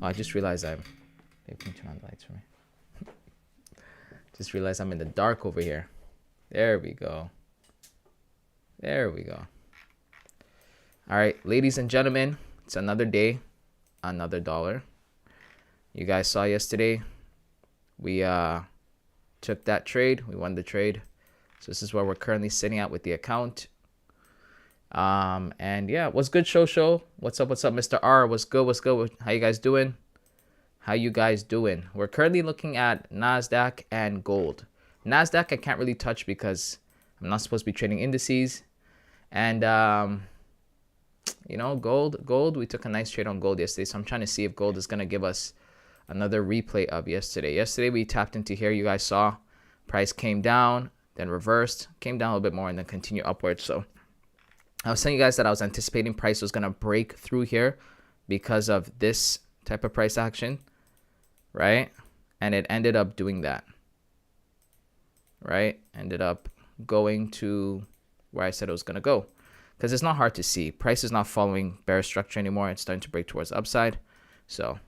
Oh, I just realized can you turn on the lights for me? Just realized I'm in the dark over here. There we go. There we go. All right, ladies and gentlemen, it's another day, another dollar. You guys saw yesterday, we took that trade. We won the trade. So this is where we're currently sitting at with the account. And yeah, what's good, show? What's up, Mr. R? What's good? How you guys doing? We're currently looking at NASDAQ and gold. NASDAQ I can't really touch because I'm not supposed to be trading indices. And you know, gold, we took a nice trade on gold yesterday. So I'm trying to see if gold is gonna give us another replay of yesterday. Yesterday we tapped into here. You guys saw price came down, then reversed, came down a little bit more, and then continued upwards. So I was telling you guys that I was anticipating price was gonna break through here because of this type of price action, right? And it ended up doing that, right? Ended up going to where I said it was gonna go, because it's not hard to see. Price is not following bearish structure anymore. It's starting to break towards the upside. So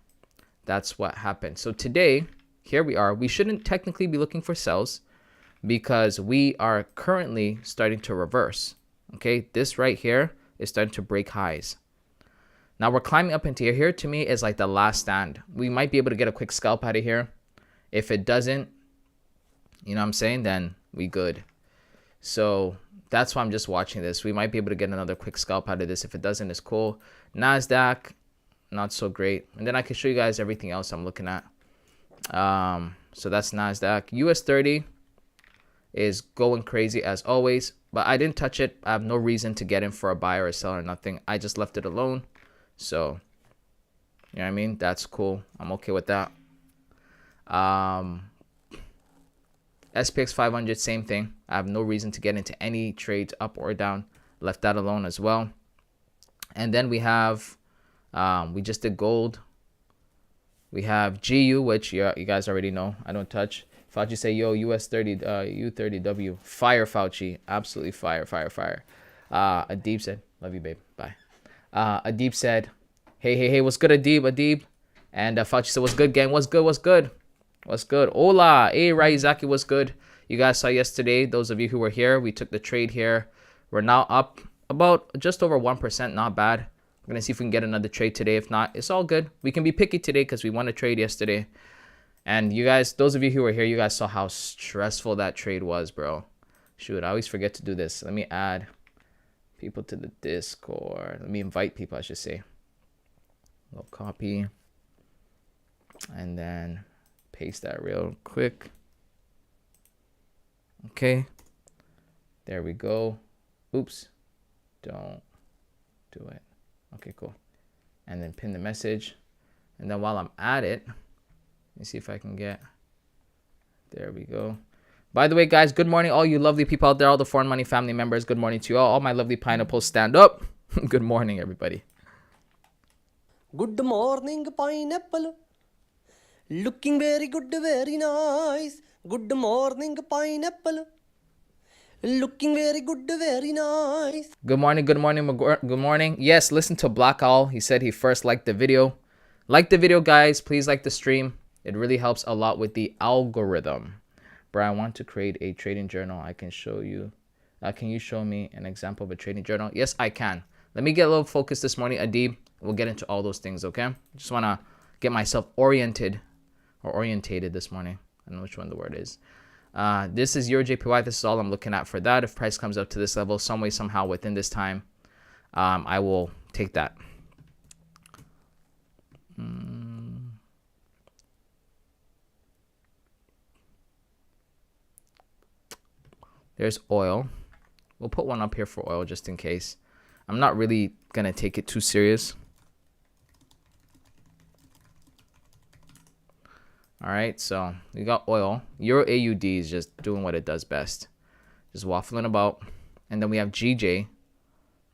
that's what happened. So today, here we are. We shouldn't technically be looking for sells because we are currently starting to reverse. Okay, this right here is starting to break highs. Now we're climbing up into here. Here to me is like the last stand. We might be able to get a quick scalp out of here. If it doesn't, you know what I'm saying, then we good. So that's why I'm just watching this. We might be able to get another quick scalp out of this. If it doesn't, it's cool. NASDAQ, not so great. And then I can show you guys everything else I'm looking at. So that's NASDAQ. US 30 is going crazy as always, but I didn't touch it. I have no reason to get in for a buy or a sell or nothing. I just left it alone. So, you know what I mean? That's cool. I'm okay with that. SPX 500, same thing. I have no reason to get into any trades up or down. Left that alone as well. And then we have, we just did gold. We have GU, which you guys already know. I don't touch. Fauci say, yo, US 30, U30W. Fire, Fauci. Absolutely fire. Adib said, love you, babe. Bye. Adib said, hey, what's good, Adib? And Fauci said, what's good, gang? What's good? Hola. Hey, Raizaki, what's good? You guys saw yesterday, those of you who were here, we took the trade here. We're now up about just over 1%. Not bad. We're going to see if we can get another trade today. If not, it's all good. We can be picky today because we won a trade yesterday. And you guys, those of you who were here, you guys saw how stressful that trade was, bro. Shoot, I always forget to do this. Let me add people to the Discord. Let me invite people, I should say. We'll copy. And then paste that real quick. Okay. There we go. Oops. Don't do it. Okay, cool. And then pin the message. And then while I'm at it, let me see if I can get, there we go. By the way, guys, good morning, all you lovely people out there, all the Foreign Money family members. Good morning to you all my lovely pineapples, stand up. Good morning, everybody. Good morning, pineapple. Looking very good, very nice. Good morning, pineapple. Looking very good, very nice. Good morning. Yes, listen to Black Owl. He said he first liked the video. Like the video, guys. Please like the stream. It really helps a lot with the algorithm. Bro, I want to create a trading journal. I can show you. Can you show me an example of a trading journal? Yes, I can. Let me get a little focused this morning, Adib. We'll get into all those things, okay? Just want to get myself orientated this morning. I don't know which one the word is. This is your JPY. This is all I'm looking at for that. If price comes up to this level, some way, somehow, within this time, I will take that. There's oil. We'll put one up here for oil just in case. I'm not really going to take it too serious. All right, so we got oil. Euro AUD is just doing what it does best. Just waffling about. And then we have GJ.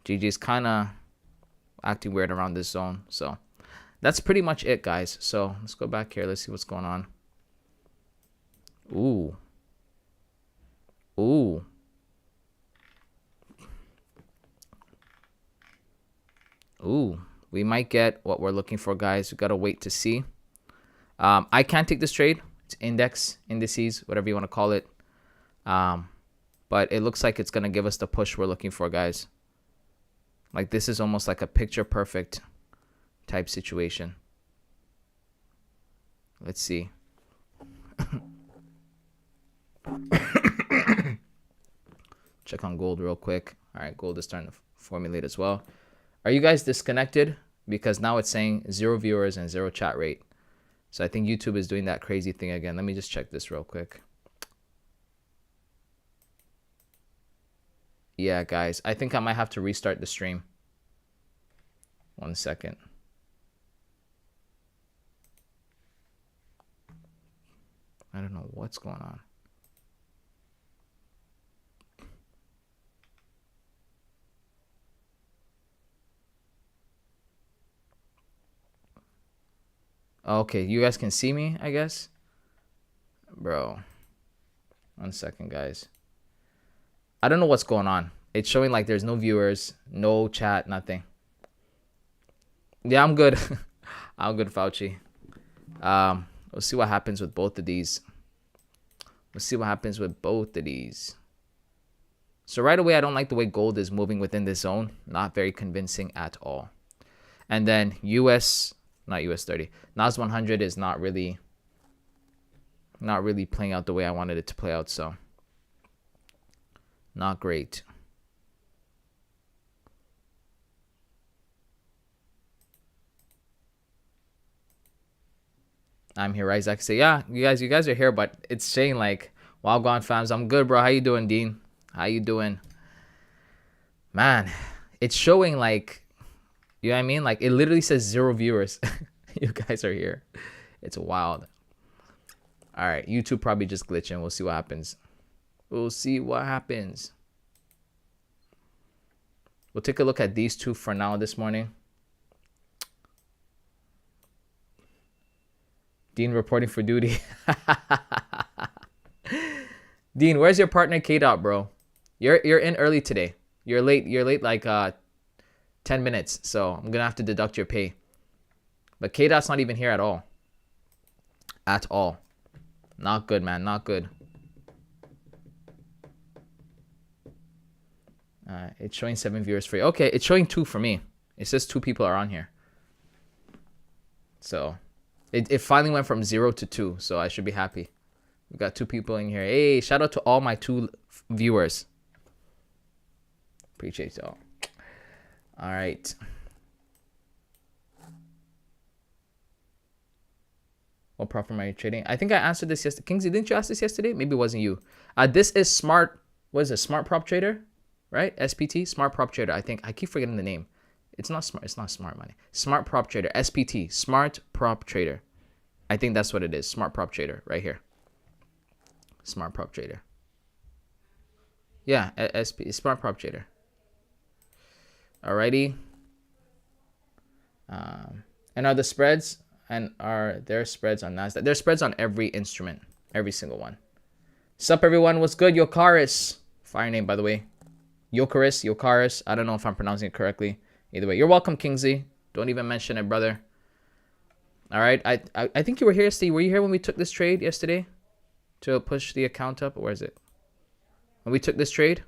GJ is kind of acting weird around this zone. So that's pretty much it, guys. So let's go back here. Let's see what's going on. Ooh. We might get what we're looking for, guys. We got to wait to see. I can't take this trade. It's indices, whatever you want to call it. But it looks like it's going to give us the push we're looking for, guys. Like, this is almost like a picture perfect type situation. Let's see. Check on gold real quick. All right, gold is starting to formulate as well. Are you guys disconnected? Because now it's saying 0 viewers and 0 chat rate. So I think YouTube is doing that crazy thing again. Let me just check this real quick. Yeah, guys, I think I might have to restart the stream. 1 second. I don't know what's going on. Okay, you guys can see me, I guess. Bro. 1 second, guys. I don't know what's going on. It's showing like there's no viewers, no chat, nothing. Yeah, I'm good. I'm good, Fauci. We'll see what happens with both of these. So right away, I don't like the way gold is moving within this zone. Not very convincing at all. And then not US 30. NAS 100 is not really playing out the way I wanted it to play out, so not great. I'm here, Isaac. Say, yeah, you guys are here, but it's saying like, wow, gone fams. I'm good, bro. How you doing, Dean? How you doing? Man, it's showing like, you know what I mean? Like, it literally says 0 viewers. You guys are here. It's wild. All right, YouTube probably just glitching. We'll see what happens. We'll take a look at these two for now this morning. Dean reporting for duty. Dean, where's your partner K-Dot, bro? You're in early today. You're late like 10 minutes. So I'm gonna have to deduct your pay. But K-Dot's not even here at all. At all. Not good, man. Not good. It's showing 7 viewers for you. Okay, it's showing 2 for me. It says 2 people are on here. So it finally went from 0 to 2. So I should be happy. We got 2 people in here. Hey, shout out to all my 2 viewers. Appreciate y'all. All right. What prop am I trading? I think I answered this yesterday. Kingsley, didn't you ask this yesterday? Maybe it wasn't you. This is smart. What is it? Smart prop trader, right? SPT, smart prop trader. I think I keep forgetting the name. It's not smart. It's not smart money. Smart prop trader. SPT. Smart prop trader. I think that's what it is. Smart prop trader right here. Smart prop trader. Yeah, SP. Smart prop trader. Alrighty. And are the spreads? And are there spreads on Nasdaq? There's spreads on every instrument, every single one. Sup, everyone? What's good? Yokaris, fire name by the way. Yokaris. I don't know if I'm pronouncing it correctly. Either way, you're welcome, Kingsley. Don't even mention it, brother. All right. I think you were here, Steve. Were you here when we took this trade yesterday to push the account up? Where is it? When we took this trade?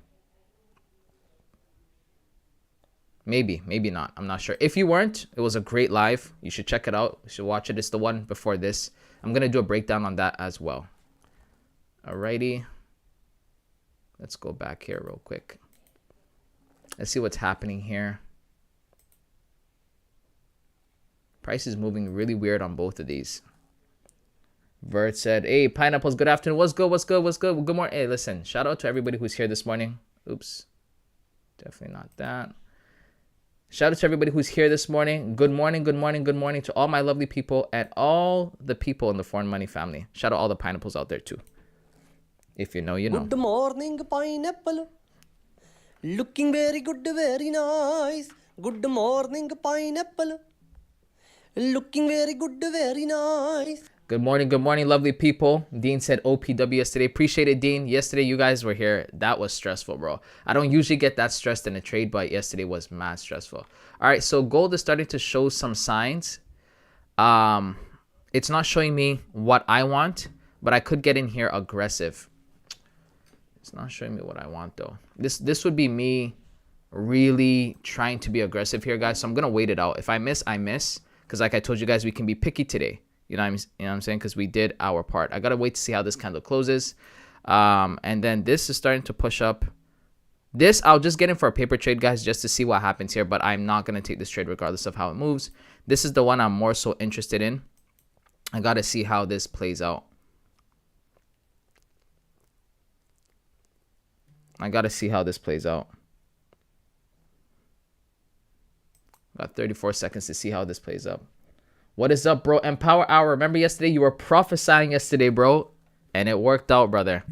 Maybe not. I'm not sure. If you weren't, it was a great live. You should check it out. You should watch it. It's the one before this. I'm going to do a breakdown on that as well. Alrighty. Let's go back here real quick. Let's see what's happening here. Price is moving really weird on both of these. Vert said, hey, Pineapples, good afternoon. What's good? Good morning. Hey, listen, shout out to everybody who's here this morning. Oops. Definitely not that. Shout out to everybody who's here this morning. Good morning to all my lovely people and all the people in the Foreign Money family. Shout out all the pineapples out there too. If you know, you know. Good morning, pineapple. Looking very good, very nice. Good morning, pineapple. Looking very good, very nice. Good morning, lovely people. Dean said OPW yesterday. Appreciate it, Dean. Yesterday, you guys were here. That was stressful, bro. I don't usually get that stressed in a trade, but yesterday was mad stressful. All right, so gold is starting to show some signs. It's not showing me what I want, but I could get in here aggressive. It's not showing me what I want, though. This would be me really trying to be aggressive here, guys. So I'm going to wait it out. If I miss, I miss. Because like I told you guys, we can be picky today. You know what I'm saying? Because we did our part. I got to wait to see how this candle closes. And then this is starting to push up. This, I'll just get in for a paper trade, guys, just to see what happens here. But I'm not going to take this trade regardless of how it moves. This is the one I'm more so interested in. I got to see how this plays out. I got to see how this plays out. Got 34 seconds to see how this plays up. What is up, bro? Empower Hour. Remember yesterday? You were prophesying yesterday, bro. And it worked out, brother.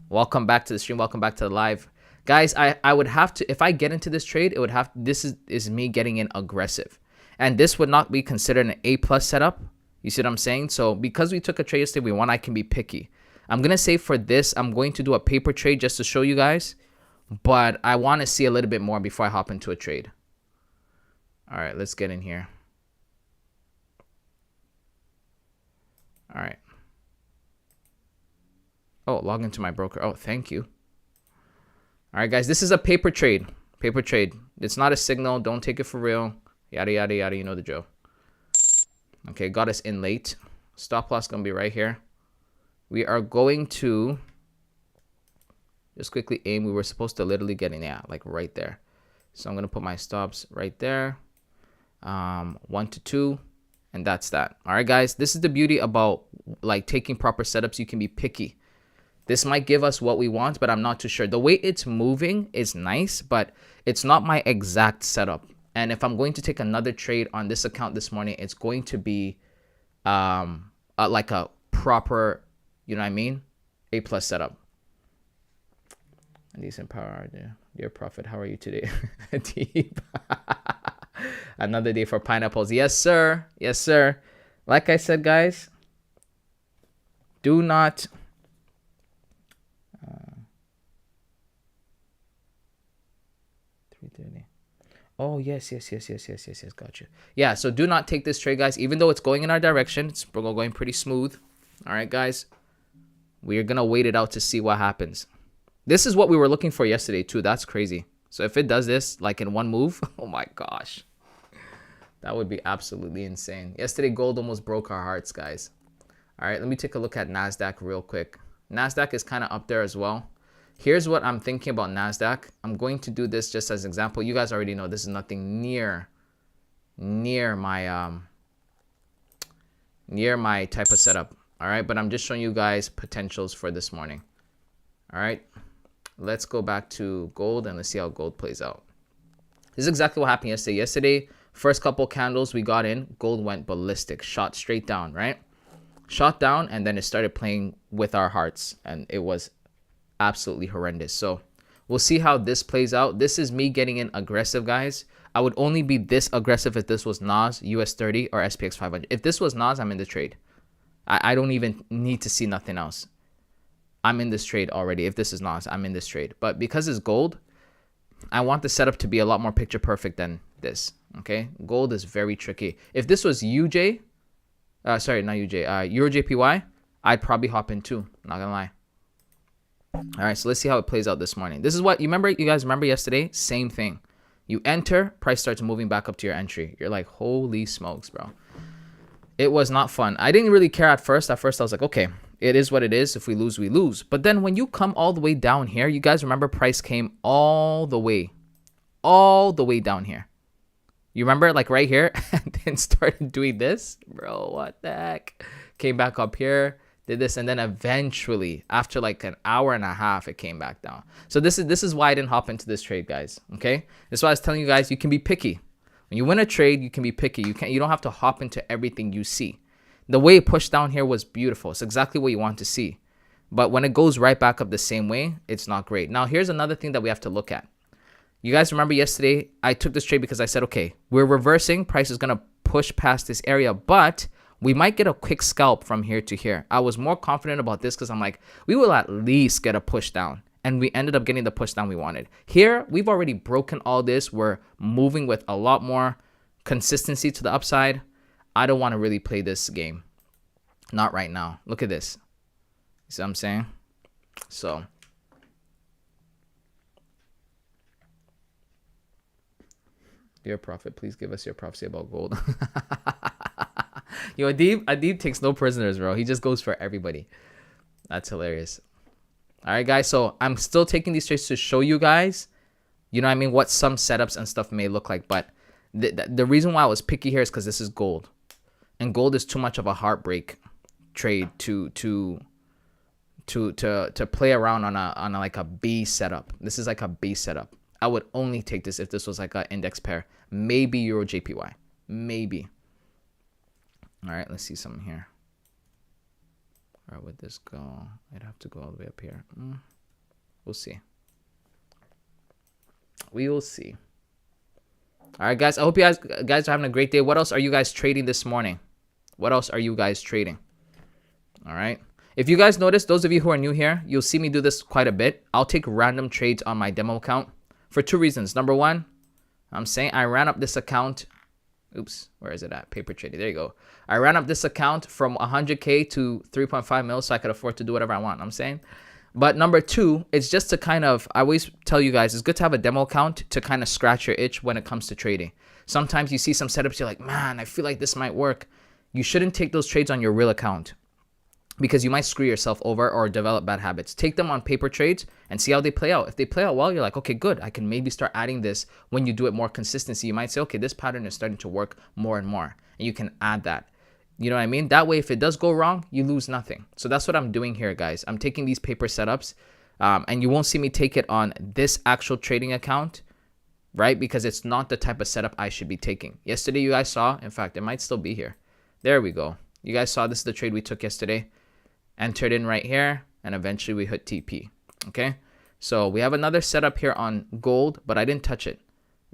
Welcome back to the stream. Welcome back to the live. Guys, I would have to, if I get into this trade, it would have, this is me getting in aggressive. And this would not be considered an A+ setup. You see what I'm saying? So because we took a trade yesterday, I can be picky. I'm going to say for this, I'm going to do a paper trade just to show you guys. But I want to see a little bit more before I hop into a trade. All right, let's get in here. All right. Oh, log into my broker. Oh, thank you. All right, guys, this is a paper trade. Paper trade. It's not a signal. Don't take it for real. Yada, yada, yada. You know the drill. Okay, got us in late. Stop loss going to be right here. We are going to just quickly aim. We were supposed to literally get in, yeah, like right there. So I'm going to put my stops right there. 1 to 2. And that's that. All right, guys, this is the beauty about like taking proper setups. You can be picky. This might give us what we want, but I'm not too sure. The way it's moving is nice, but it's not my exact setup. And if I'm going to take another trade on this account this morning, it's going to be like a proper, you know what I mean? A+ setup. A decent power, dear prophet. How are you today? Deep. Another day for pineapples. Yes, sir. Yes, sir. Like I said, guys, do not oh, yes. Got you. Yeah, so do not take this trade, guys. Even though it's going in our direction, it's going pretty smooth. All right, guys. We are going to wait it out to see what happens. This is what we were looking for yesterday, too. That's crazy. So if it does this, like in one move, oh, my gosh. That would be absolutely insane. Yesterday, gold almost broke our hearts, guys. All right, let me take a look at NASDAQ real quick. NASDAQ is kind of up there as well. Here's what I'm thinking about NASDAQ. I'm going to do this just as an example. You guys already know this is nothing near my type of setup. All right, but I'm just showing you guys potentials for this morning. All right, let's go back to gold and let's see how gold plays out. This is exactly what happened yesterday. Yesterday, first couple candles we got in, gold went ballistic, shot straight down, right? Shot down, and then it started playing with our hearts, and it was absolutely horrendous. So we'll see how this plays out. This is me getting in aggressive, guys. I would only be this aggressive if this was NAS, US 30, or SPX 500. If this was NAS, I'm in the trade. I don't even need to see nothing else. I'm in this trade already. If this is NAS, I'm in this trade. But because it's gold, I want the setup to be a lot more picture perfect than this. Okay, gold is very tricky. If this was UJ, sorry, not UJ, Euro JPY, I'd probably hop in too. Not gonna lie. All right, so let's see how it plays out this morning. This is what you remember. You guys remember yesterday? Same thing. You enter, price starts moving back up to your entry. You're like, holy smokes, bro. It was not fun. I didn't really care at first. At first, I was like, okay, it is what it is. If we lose, we lose. But then when you come all the way down here, you guys remember price came all the way down here. You remember, like right here, and then started doing this, bro. What the heck? Came back up here, did this, and then eventually, after like an hour and a half, it came back down. So this is why I didn't hop into this trade, guys. Okay, this is why I was telling you guys, you can be picky. When you win a trade, you can be picky. You don't have to hop into everything you see. The way it pushed down here was beautiful. It's exactly what you want to see. But when it goes right back up the same way, it's not great. Now, here's another thing that we have to look at. You guys remember yesterday, I took this trade because I said, okay, we're reversing. Price is going to push past this area, but We might get a quick scalp from here to here. I was more confident about this because I'm like, we will at least get a push down. And we ended up getting the push down we wanted. Here, we've already broken all this. We're moving with a lot more consistency to the upside. I don't want to really play this game. Not right now. Look at this. You see what I'm saying? So, dear prophet, please give us your prophecy about gold. Yo, Adib takes no prisoners, bro. He just goes for everybody. That's hilarious. All right, guys. So I'm still taking these trades to show you guys, you know what I mean, what some setups and stuff may look like. But the reason why I was picky here is because this is gold. And gold is too much of a heartbreak trade to play around on a like a B setup. This is like a B setup. I would only take this if this was like an index pair. Maybe Euro JPY. Maybe. All right, let's see something here. Where would this go? I'd have to go all the way up here. We'll see. We will see. All right, guys. I hope you guys are having a great day. What else are you guys trading this morning? What else are you guys trading? All right. If you guys notice, those of you who are new here, you'll see me do this quite a bit. I'll take random trades on my demo account for two reasons. Number one, I'm saying I ran up this account. Oops, where is it at? Paper trading. There you go. I ran up this account from 100K to 3.5 mil so I could afford to do whatever I want. I'm saying. But number two, it's just to kind of, I always tell you guys, it's good to have a demo account to kind of scratch your itch when it comes to trading. Sometimes you see some setups, you're like, man, I feel like this might work. You shouldn't take those trades on your real account because you might screw yourself over or develop bad habits. Take them on paper trades and see how they play out. If they play out well, you're like, okay, good. I can maybe start adding this. When you do it more consistency, you might say, okay, this pattern is starting to work more and more. And you can add that. You know what I mean? That way, if it does go wrong, you lose nothing. So that's what I'm doing here, guys. I'm taking these paper setups and you won't see me take it on this actual trading account, right? Because it's not the type of setup I should be taking. Yesterday, you guys saw, in fact, it might still be here. There we go. You guys saw this is the trade we took yesterday. Entered in right here, and eventually we hit TP. Okay, so we have another setup here on gold, but I didn't touch it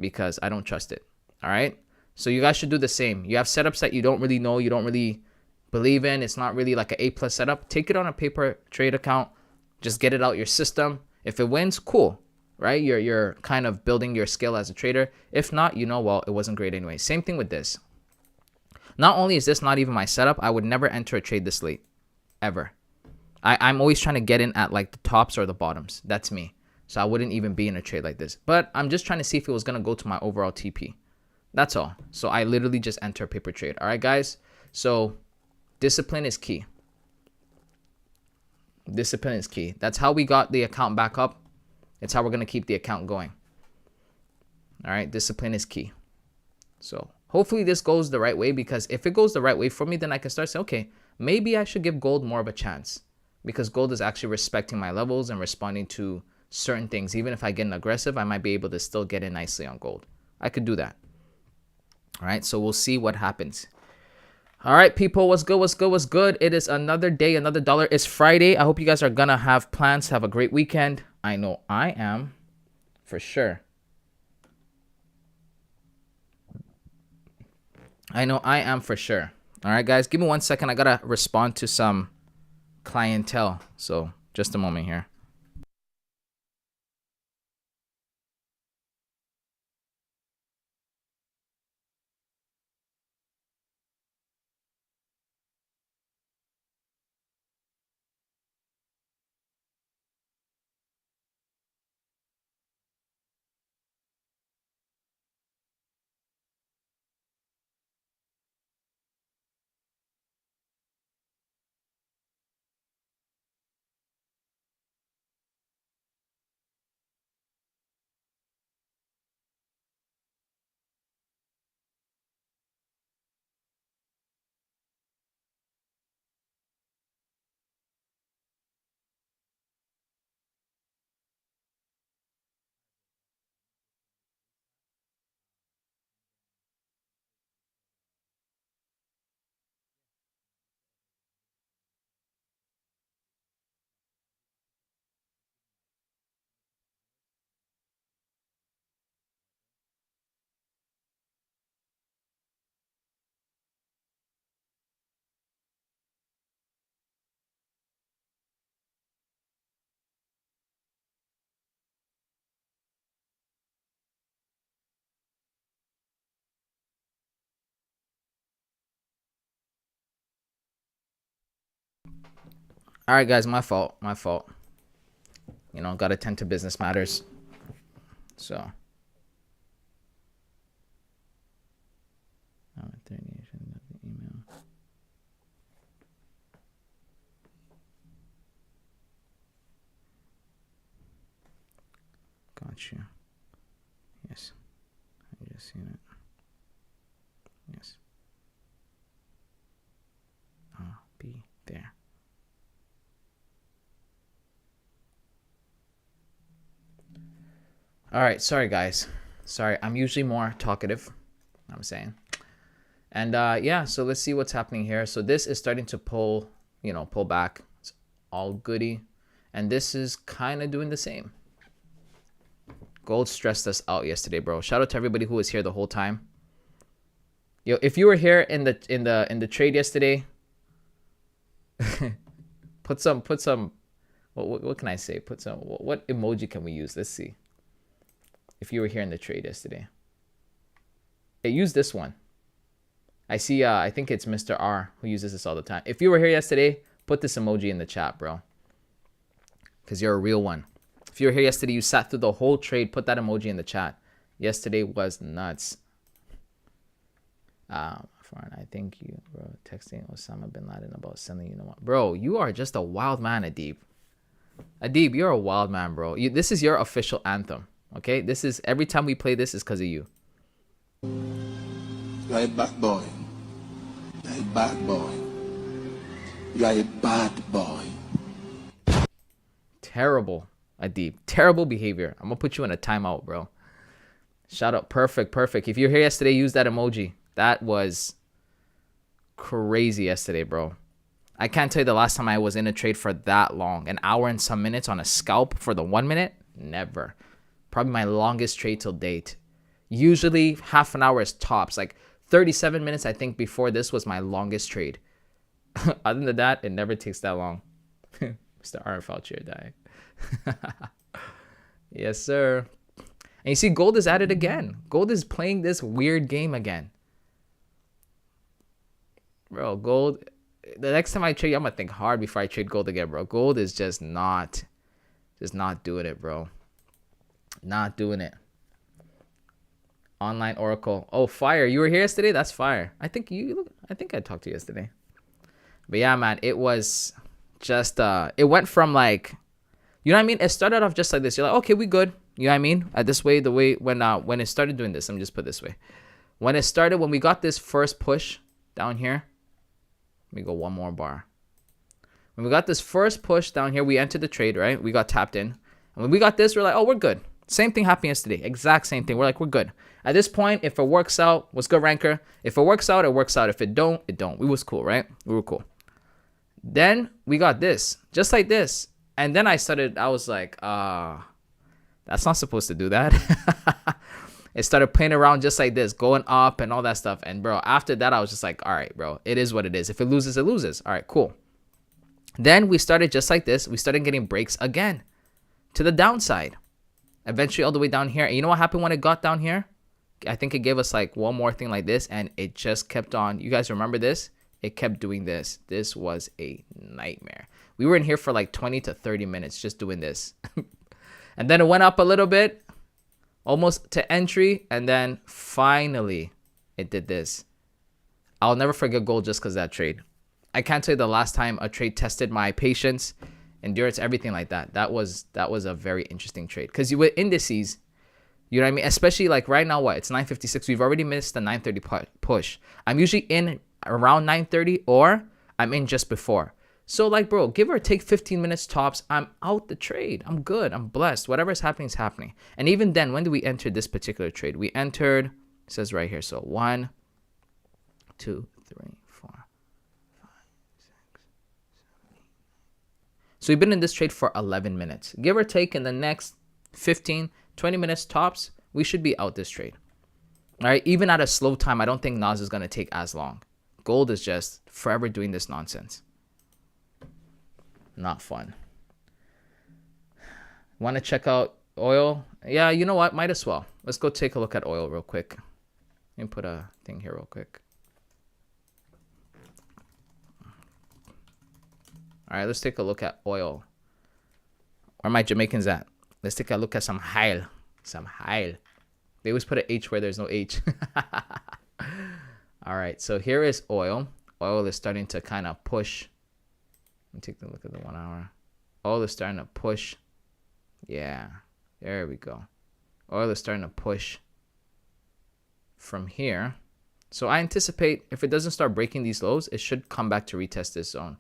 because I don't trust it. All right, so you guys should do the same. You have setups that you don't really know, you don't really believe in. It's not really like an A+ setup. Take it on a paper trade account. Just get it out your system. If it wins, cool, right? You're kind of building your skill as a trader. If not, you know, well, it wasn't great anyway. Same thing with this. Not only is this not even my setup, I would never enter a trade this late. Ever. I'm always trying to get in at like the tops or the bottoms. That's me. So I wouldn't even be in a trade like this. But I'm just trying to see if it was going to go to my overall TP. That's all. So I literally just enter a paper trade. All right, guys. So discipline is key. Discipline is key. That's how we got the account back up. It's how we're going to keep the account going. All right. Discipline is key. So hopefully this goes the right way, because if it goes the right way for me, then I can start saying, okay, maybe I should give gold more of a chance, because gold is actually respecting my levels and responding to certain things. Even if I get aggressive, I might be able to still get in nicely on gold. I could do that. All right, so we'll see what happens. All right, people, what's good, what's good, what's good? It is another day, another dollar. It's Friday. I hope you guys are going to have plans to have a great weekend. I know I am, for sure. I know I am for sure. All right, guys, give me 1 second. I got to respond to some clientele. So just a moment here. All right, guys, my fault. My fault. You know, gotta tend to business matters. So. Email. Got you. Yes. I just seen it. Yes. I'll be there. All right. Sorry, guys. Sorry. I'm usually more talkative. I'm saying. And yeah, so let's see what's happening here. So this is starting to pull back. It's all goody. And this is kind of doing the same. Gold stressed us out yesterday, bro. Shout out to everybody who was here the whole time. Yo, if you were here in the trade yesterday, put some what can I say? Put some what emoji can we use? Let's see. If you were here in the trade yesterday. Hey, use this one. I see I think it's Mr. R who uses this all the time. If you were here yesterday, put this emoji in the chat, bro. Cuz you're a real one. If you were here yesterday, you sat through the whole trade, put that emoji in the chat. Yesterday was nuts. Foreign, I think you, bro, texting Osama bin Laden about sending you know what. Bro, you are just a wild man, Adib. Adib, you're a wild man, bro. This is your official anthem, okay? This is, every time we play this is because of you. You're a bad boy. You're a bad boy. You're a bad boy. Terrible, Adib. Terrible behavior. I'm going to put you in a timeout, bro. Shout out. Perfect, perfect. If you're here yesterday, use that emoji. That was crazy yesterday, bro. I can't tell you the last time I was in a trade for that long. An hour and some minutes on a scalp for the 1 minute? Never. Probably my longest trade till date. Usually half an hour is tops. Like 37 minutes, I think, before this was my longest trade. Other than that, it never takes that long. Mr. RFL chair die. Yes, sir. And you see, gold is at it again. Gold is playing this weird game again. Bro, gold, the next time I trade, I'm going to think hard before I trade gold again, bro. Gold is just not doing it, bro. Not doing it. Online Oracle. Oh, fire. You were here yesterday? That's fire. I think I talked to you yesterday. But yeah, man, it was just, it went from like, you know what I mean? It started off just like this. You're like, okay, we good. You know what I mean? The way when it started doing this, let me just put it this way. When we got this first push down here, let me go one more bar. When we got this first push down here, we entered the trade, right? We got tapped in. And when we got this, we're like, oh, we're good. Same thing happened yesterday. Exact same thing. We're like, we're good. At this point, if it works out, what's good, ranker? If it works out, it works out. If it don't, it don't. We was cool, right? We were cool. Then we got this, just like this. And then I was like, that's not supposed to do that. It started playing around just like this, going up and all that stuff. And bro, after that, I was just like, all right, bro, it is what it is. If it loses, it loses. All right, cool. Then we started just like this. We started getting breaks again to the downside. Eventually all the way down here. And you know what happened when it got down here? I think it gave us like one more thing like this. And it just kept on. You guys remember this? It kept doing this. This was a nightmare. We were in here for like 20 to 30 minutes just doing this. And then it went up a little bit. Almost to entry, and then finally it did this. I'll never forget gold just because of that trade. I can't tell you the last time a trade tested my patience, endurance, everything like that. That was a very interesting trade. Because with indices, you know what I mean? Especially like right now, what? It's 9:56. We've already missed the 9:30 push. I'm usually in around 9:30 or I'm in just before. So like, bro, give or take 15 minutes tops, I'm out the trade. I'm good. I'm blessed. Whatever is happening is happening. And even then, when did we enter this particular trade? We entered, it says right here. So 1, 2, 3, 4, 5, 6, 7, 8. So we've been in this trade for 11 minutes. Give or take in the next 15, 20 minutes tops, we should be out this trade. All right. Even at a slow time, I don't think Nas is going to take as long. Gold is just forever doing this nonsense. Not fun. Want to check out oil? Yeah, you know what? Might as well. Let's go take a look at oil real quick. Let me put a thing here real quick. All right, let's take a look at oil. Where are my Jamaicans at? Let's take a look at some hail. Some hail. They always put an H where there's no H. All right, so here is oil. Oil is starting to kind of push. Let me take a look at the 1 hour. Oil is starting to push. Yeah, there we go. Oil is starting to push from here. So I anticipate if it doesn't start breaking these lows, it should come back to retest this zone.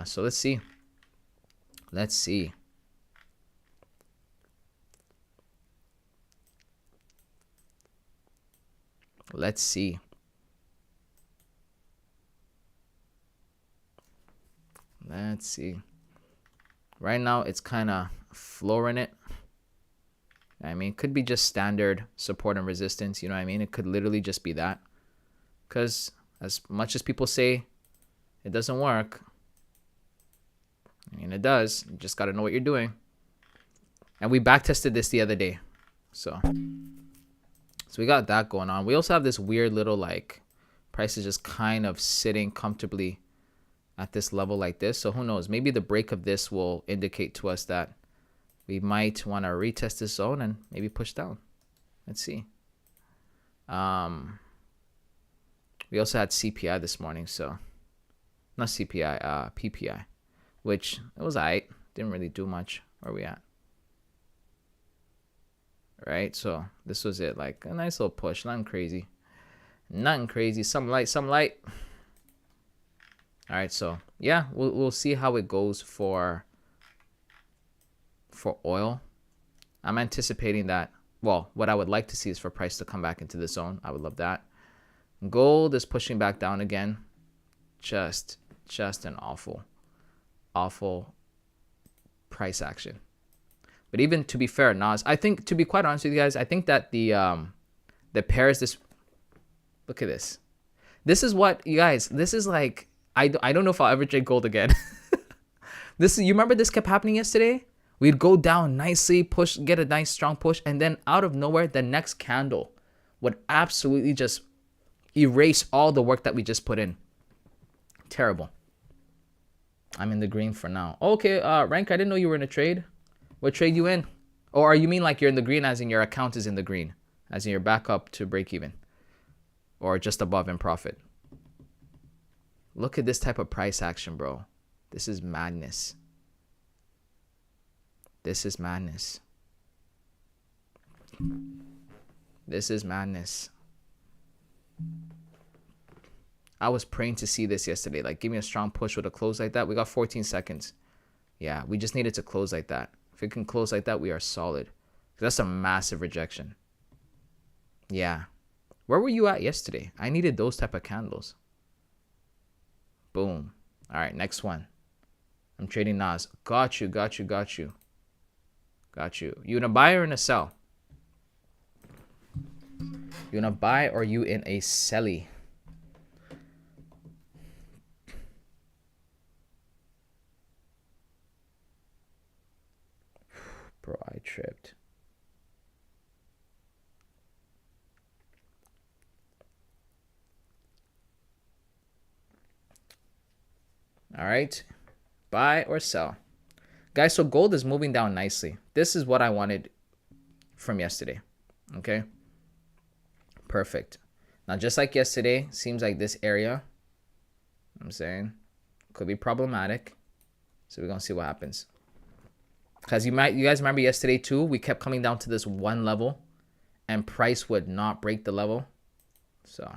So let's see. Let's see. Let's see. Let's see. Right now, it's kind of flooring it. I mean, it could be just standard support and resistance. You know what I mean? It could literally just be that. Because as much as people say it doesn't work, I mean, it does. You just got to know what you're doing. And we backtested this the other day. So we got that going on. We also have this weird little, like, price is just kind of sitting comfortably at this level like this. So who knows? Maybe the break of this will indicate to us that we might want to retest this zone and maybe push down. Let's see. We also had CPI this morning, so not CPI, PPI, which it was alright. Didn't really do much. Where are we at? Right, so this was it. Like a nice little push. Nothing crazy. Nothing crazy. Some light, some light. All right, so yeah, we'll see how it goes for oil. I'm anticipating that. Well, what I would like to see is for price to come back into the zone. I would love that. Gold is pushing back down again. Just an awful price action. But even to be fair, Nas, I think, to be quite honest with you guys, I think that the pairs, this, look at this. This is what, you guys, this is like, I don't know if I'll ever trade gold again. You remember this kept happening yesterday? We'd go down nicely, push, get a nice strong push, and then out of nowhere, the next candle would absolutely just erase all the work that we just put in. Terrible. I'm in the green for now. Okay, Rank, I didn't know you were in a trade. What trade you in? Or you mean like you're in the green as in your account is in the green? As in you're back up to break even? Or just above in profit? Look at this type of price action, bro. This is madness. This is madness. This is madness. I was praying to see this yesterday. Like, give me a strong push with a close like that. We got 14 seconds. Yeah, we just needed to close like that. If it can close like that, we are solid. That's a massive rejection. Yeah. Where were you at yesterday? I needed those type of candles. Boom. All right, next one. I'm trading Nas. Got you. You in a buy or in a sell? You in a buy or you in a selly? Bro, I tripped. All right. Buy or sell? Guys, so gold is moving down nicely. This is what I wanted from yesterday. Okay. Perfect. Now, just like yesterday, seems like this area, I'm saying, could be problematic. So we're going to see what happens. Because you guys remember yesterday too, we kept coming down to this one level and price would not break the level. So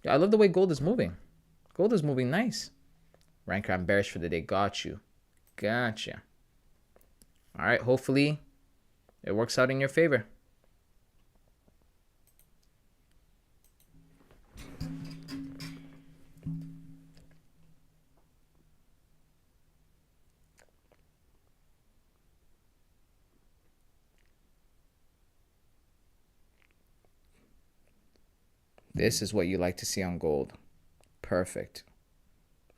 yeah, I love the way gold is moving. Gold is moving nice. Ranker, I'm bearish for the day. Got you. Gotcha. All right, hopefully it works out in your favor. This is what you like to see on gold. Perfect.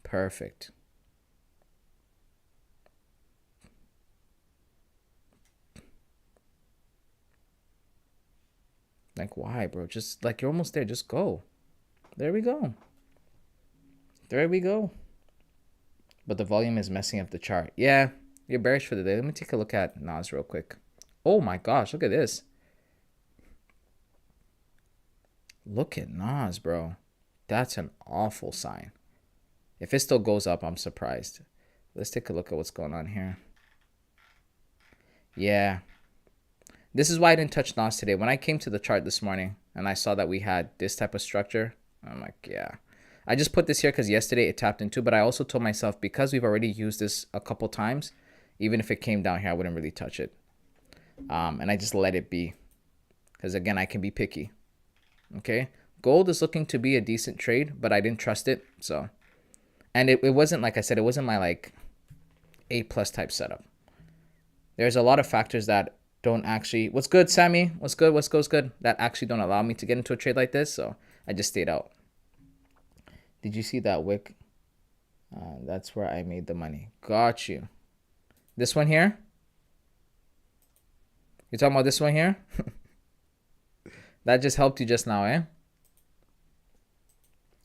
Perfect. Like, why, bro? Just, like, you're almost there. Just go. There we go. There we go. But the volume is messing up the chart. Yeah, you're bearish for the day. Let me take a look at Nas real quick. Oh, my gosh. Look at this. Look at Nas, bro. That's an awful sign. If it still goes up, I'm surprised. Let's take a look at what's going on here. Yeah. This is why I didn't touch Nas today. When I came to the chart this morning and I saw that we had this type of structure, I'm like, yeah. I just put this here because yesterday it tapped into, but I also told myself because we've already used this a couple times, even if it came down here, I wouldn't really touch it. And I just let it be because, again, I can be picky. Okay. Gold is looking to be a decent trade, but I didn't trust it. So, and it wasn't, like I said, it wasn't my like A+ type setup. There's a lot of factors that don't actually, what's good, Sammy? What's good? What's good? That actually don't allow me to get into a trade like this. So I just stayed out. Did you see that wick? That's where I made the money. Got you. This one here? You're talking about this one here? That just helped you just now, eh?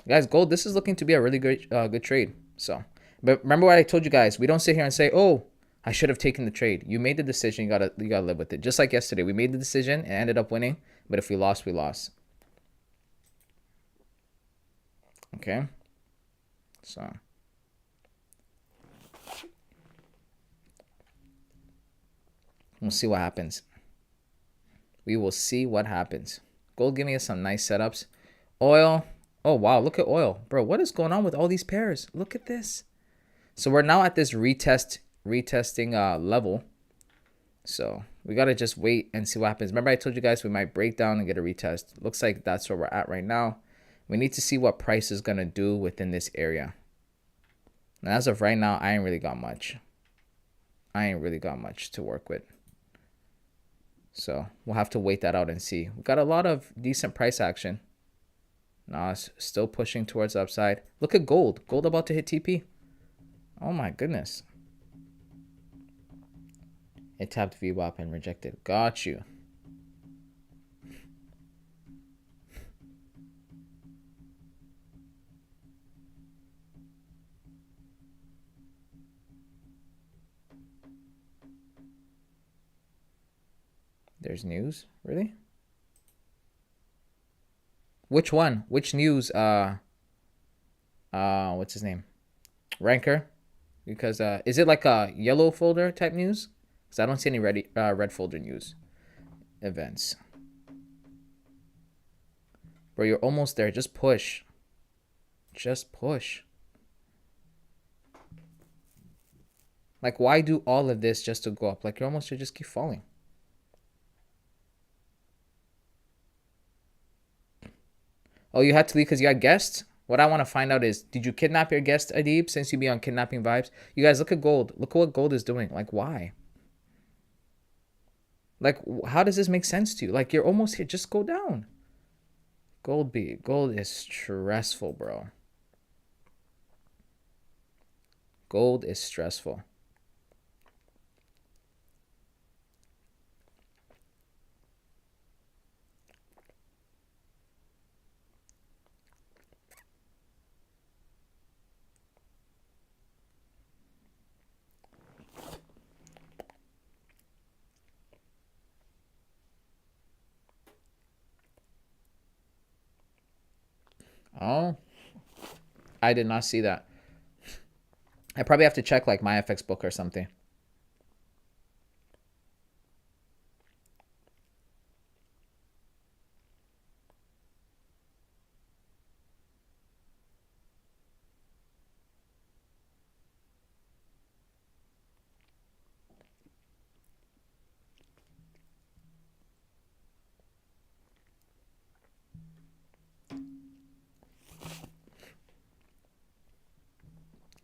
Guys, gold, this is looking to be a really great, good trade. So, but remember what I told you guys. We don't sit here and say, oh, I should have taken the trade. You made the decision. You gotta live with it. Just like yesterday, we made the decision and ended up winning. But if we lost, we lost. Okay. So. We'll see what happens. We will see what happens. Gold giving us some nice setups. Oil. Oh, wow. Look at oil. Bro, what is going on with all these pairs? Look at this. So we're now at this retesting level. So we got to just wait and see what happens. Remember I told you guys we might break down and get a retest. Looks like that's where we're at right now. We need to see what price is going to do within this area. And as of right now, I ain't really got much. I ain't really got much to work with. So we'll have to wait that out and see. We got a lot of decent price action. Nas still pushing towards the upside. Look at gold. Gold about to hit TP. Oh my goodness. It tapped VWAP and rejected. Got you. There's news? Really? Which one? Which news? What's his name? Ranker? Because is it like a yellow folder type news? Because I don't see any red folder news events. Bro, you're almost there. Just push. Just push. Like, why do all of this just to go up? Like, you're almost there. Just keep falling. Oh, you had to leave because you had guests? What I want to find out is, did you kidnap your guest, Adib, since you be on kidnapping vibes? You guys, look at gold. Look at what gold is doing. Like, why? Like, how does this make sense to you? Like, you're almost here. Just go down. Gold is stressful, bro. Gold is stressful. Oh, I did not see that. I probably have to check like my FX book or something.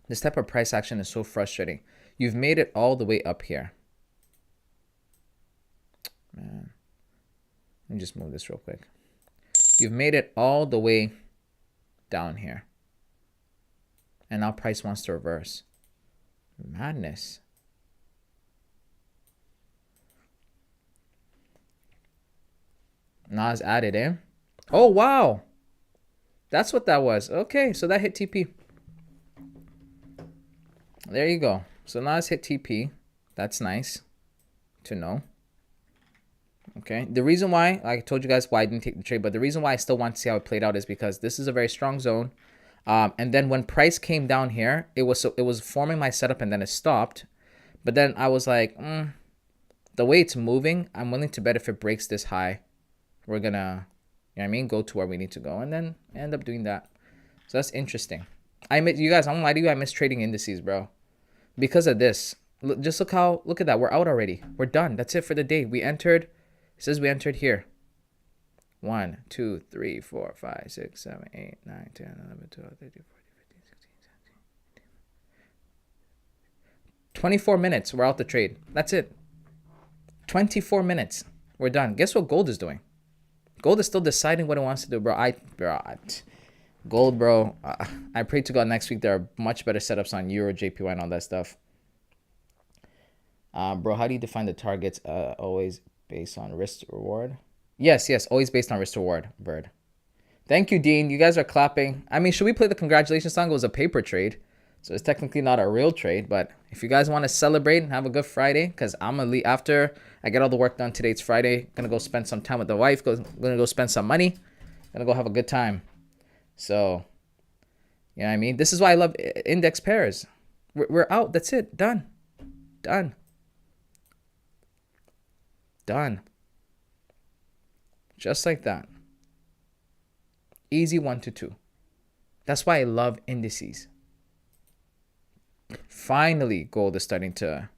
This type of price action is so frustrating. You've made it all the way up here. Man. Let me just move this real quick. You've made it all the way down here. And now price wants to reverse. Madness. Nas added in. Oh, wow. That's what that was. Okay, so that hit TP. There you go. So Nas hit TP. That's nice to know. Okay. The reason why, like I told you guys why I didn't take the trade, but the reason why I still want to see how it played out is because this is a very strong zone. And then when price came down here, it was forming my setup and then it stopped. But then I was like, the way it's moving, I'm willing to bet if it breaks this high, we're gonna, you know what I mean, go to where we need to go, and then end up doing that. So that's interesting. You guys, I don't lie to you, I miss trading indices, bro, because of this. Just look at that. We're out already. We're done. That's it for the day. We entered. It says we entered here. 1, 2, 3, 4, 5, 6, 7, 8, 9, 10, 11, 12, 13, 14, 15, 16, 17. 24 minutes. We're out the trade. That's it. 24 minutes. We're done. Guess what gold is doing? Gold is still deciding what it wants to do, bro. Gold, bro. I pray to God next week there are much better setups on Euro, JPY, and all that stuff. Bro, how do you define the targets? Always based on risk reward? Yes, always based on risk reward, Bird. Thank you, Dean. You guys are clapping. I mean, should we play the congratulations song? It was a paper trade, so it's technically not a real trade. But if you guys want to celebrate and have a good Friday, because I'm gonna leave after I get all the work done today. It's Friday. Gonna go spend some time with the wife. Gonna go spend some money. Gonna go have a good time. So, you know what I mean? This is why I love index pairs. We're out. That's it. Done. Just like that. Easy 1 to 2. That's why I love indices. Finally, gold is starting to...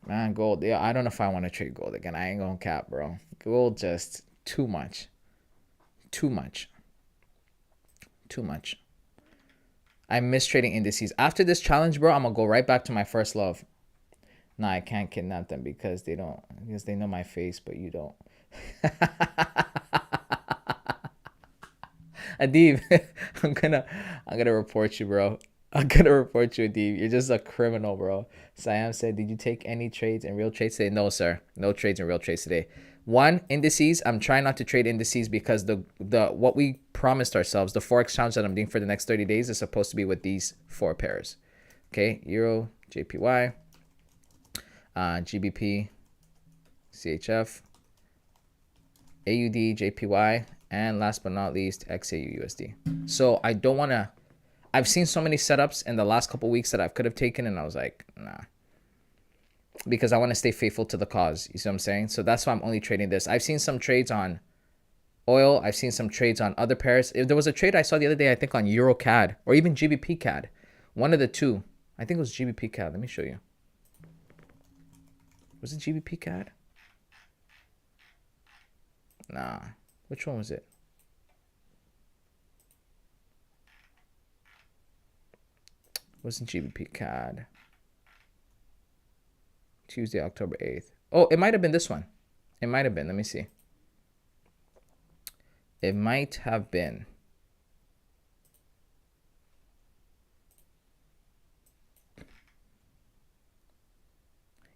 Man, gold. Yeah, I don't know if I want to trade gold again. I ain't gonna cap, bro. Gold just too much. I miss trading indices. After this challenge, bro, I'm gonna go right back to my first love. Nah, I can't kidnap them because they know my face, but you don't. Adib, I'm gonna report you, bro. I'm gonna report you, Adib. You're just a criminal, bro. Siam said, did you take any trades in real trades today? No, sir. No trades in real trades today. One, indices. I'm trying not to trade indices because the what we promised ourselves, the Forex challenge that I'm doing for the next 30 days is supposed to be with these 4 pairs. Okay, Euro, JPY, GBP, CHF, AUD, JPY, and last but not least, XAU USD. So I don't want to... I've seen so many setups in the last couple weeks that I could have taken, and I was like, nah. Because I want to stay faithful to the cause. You see what I'm saying? So that's why I'm only trading this. I've seen some trades on oil. I've seen some trades on other pairs. If there was a trade I saw the other day, I think on Euro CAD or even GBP CAD. One of the two. I think it was GBP CAD. Let me show you. Was it GBP CAD? Nah. Which one was it? Wasn't GBP CAD. Tuesday, October 8th. Oh, it might have been this one. It might have been. Let me see. It might have been.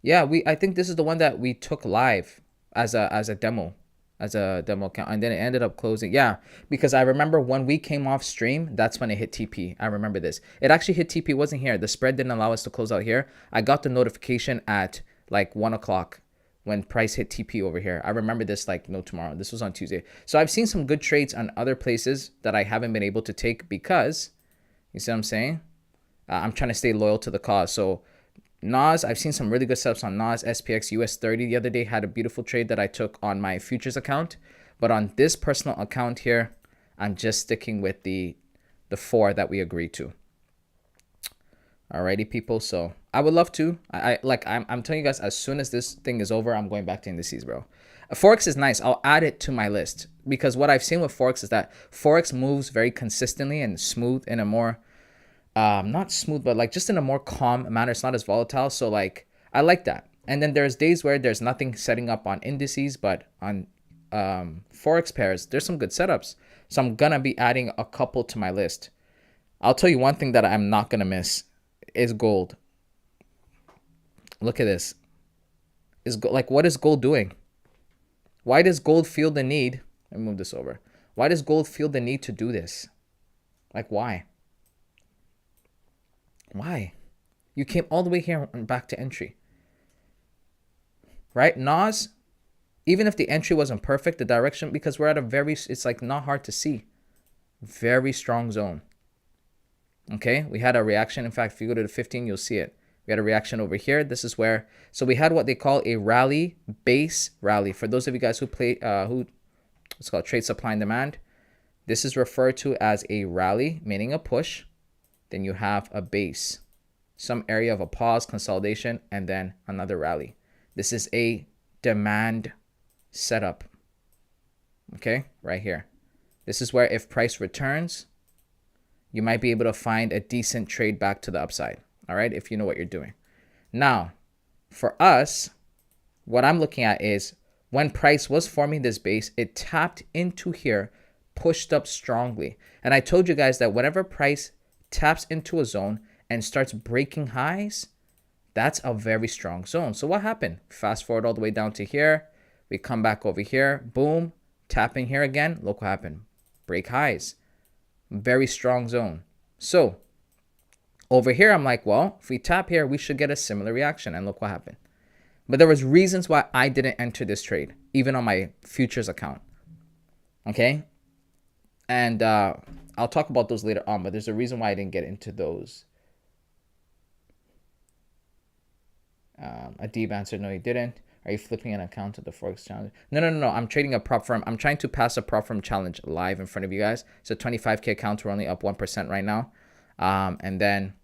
Yeah, I think this is the one that we took live as a demo account, and then it ended up closing. Yeah, because I remember when we came off stream, that's when it hit TP. I remember this. It actually hit TP. It wasn't here. The spread didn't allow us to close out here. I got the notification at like 1 o'clock when price hit TP over here. I remember this like no tomorrow. This was on Tuesday. So I've seen some good trades on other places that I haven't been able to take because, you see what I'm saying? I'm trying to stay loyal to the cause. So NAS, I've seen some really good setups on NAS, SPX, US30 the other day. Had a beautiful trade that I took on my futures account. But on this personal account here, I'm just sticking with the 4 that we agreed to. Alrighty, people. So I would love to. I'm telling you guys, as soon as this thing is over, I'm going back to indices, bro. Forex is nice. I'll add it to my list because what I've seen with Forex is that Forex moves very consistently and smooth in a more not smooth, but like just in a more calm manner. It's not as volatile. So like I like that. And then there's days where there's nothing setting up on indices, but on Forex pairs, there's some good setups. So I'm gonna be adding a couple to my list. I'll tell you one thing that I'm not gonna miss is gold. Look at this. Like, what is gold doing? Why does gold feel the need? Let me move this over. Why does gold feel the need to do this? Like, why? Why? You came all the way here and back to entry. Right? Nas, even if the entry wasn't perfect, the direction, because we're at a very, it's like not hard to see. Very strong zone. Okay? We had a reaction. In fact, if you go to the 15, you'll see it. We had a reaction over here. This is where, so we had what they call a rally, base rally. For those of you guys who play, it's called trade supply and demand. This is referred to as a rally, meaning a push. Then you have a base, some area of a pause, consolidation, and then another rally. This is a demand setup. Okay, right here. This is where if price returns, you might be able to find a decent trade back to the upside. All right, if you know what you're doing. Now, for us, what I'm looking at is when price was forming this base, it tapped into here, pushed up strongly. And I told you guys that whenever price taps into a zone and starts breaking highs, that's a very strong zone. So what happened? Fast forward all the way down to here. We come back over here. Boom. Tapping here again. Look what happened. Break highs. Very strong zone. So over here, I'm like, well, if we tap here, we should get a similar reaction. And look what happened. But there was reasons why I didn't enter this trade, even on my futures account. Okay. And I'll talk about those later on, but there's a reason why I didn't get into those. Adib answered, no, he didn't. Are you flipping an account at the Forex challenge? No. I'm trading a prop firm. I'm trying to pass a prop firm challenge live in front of you guys. It's a 25K account. We're only up 1% right now. And then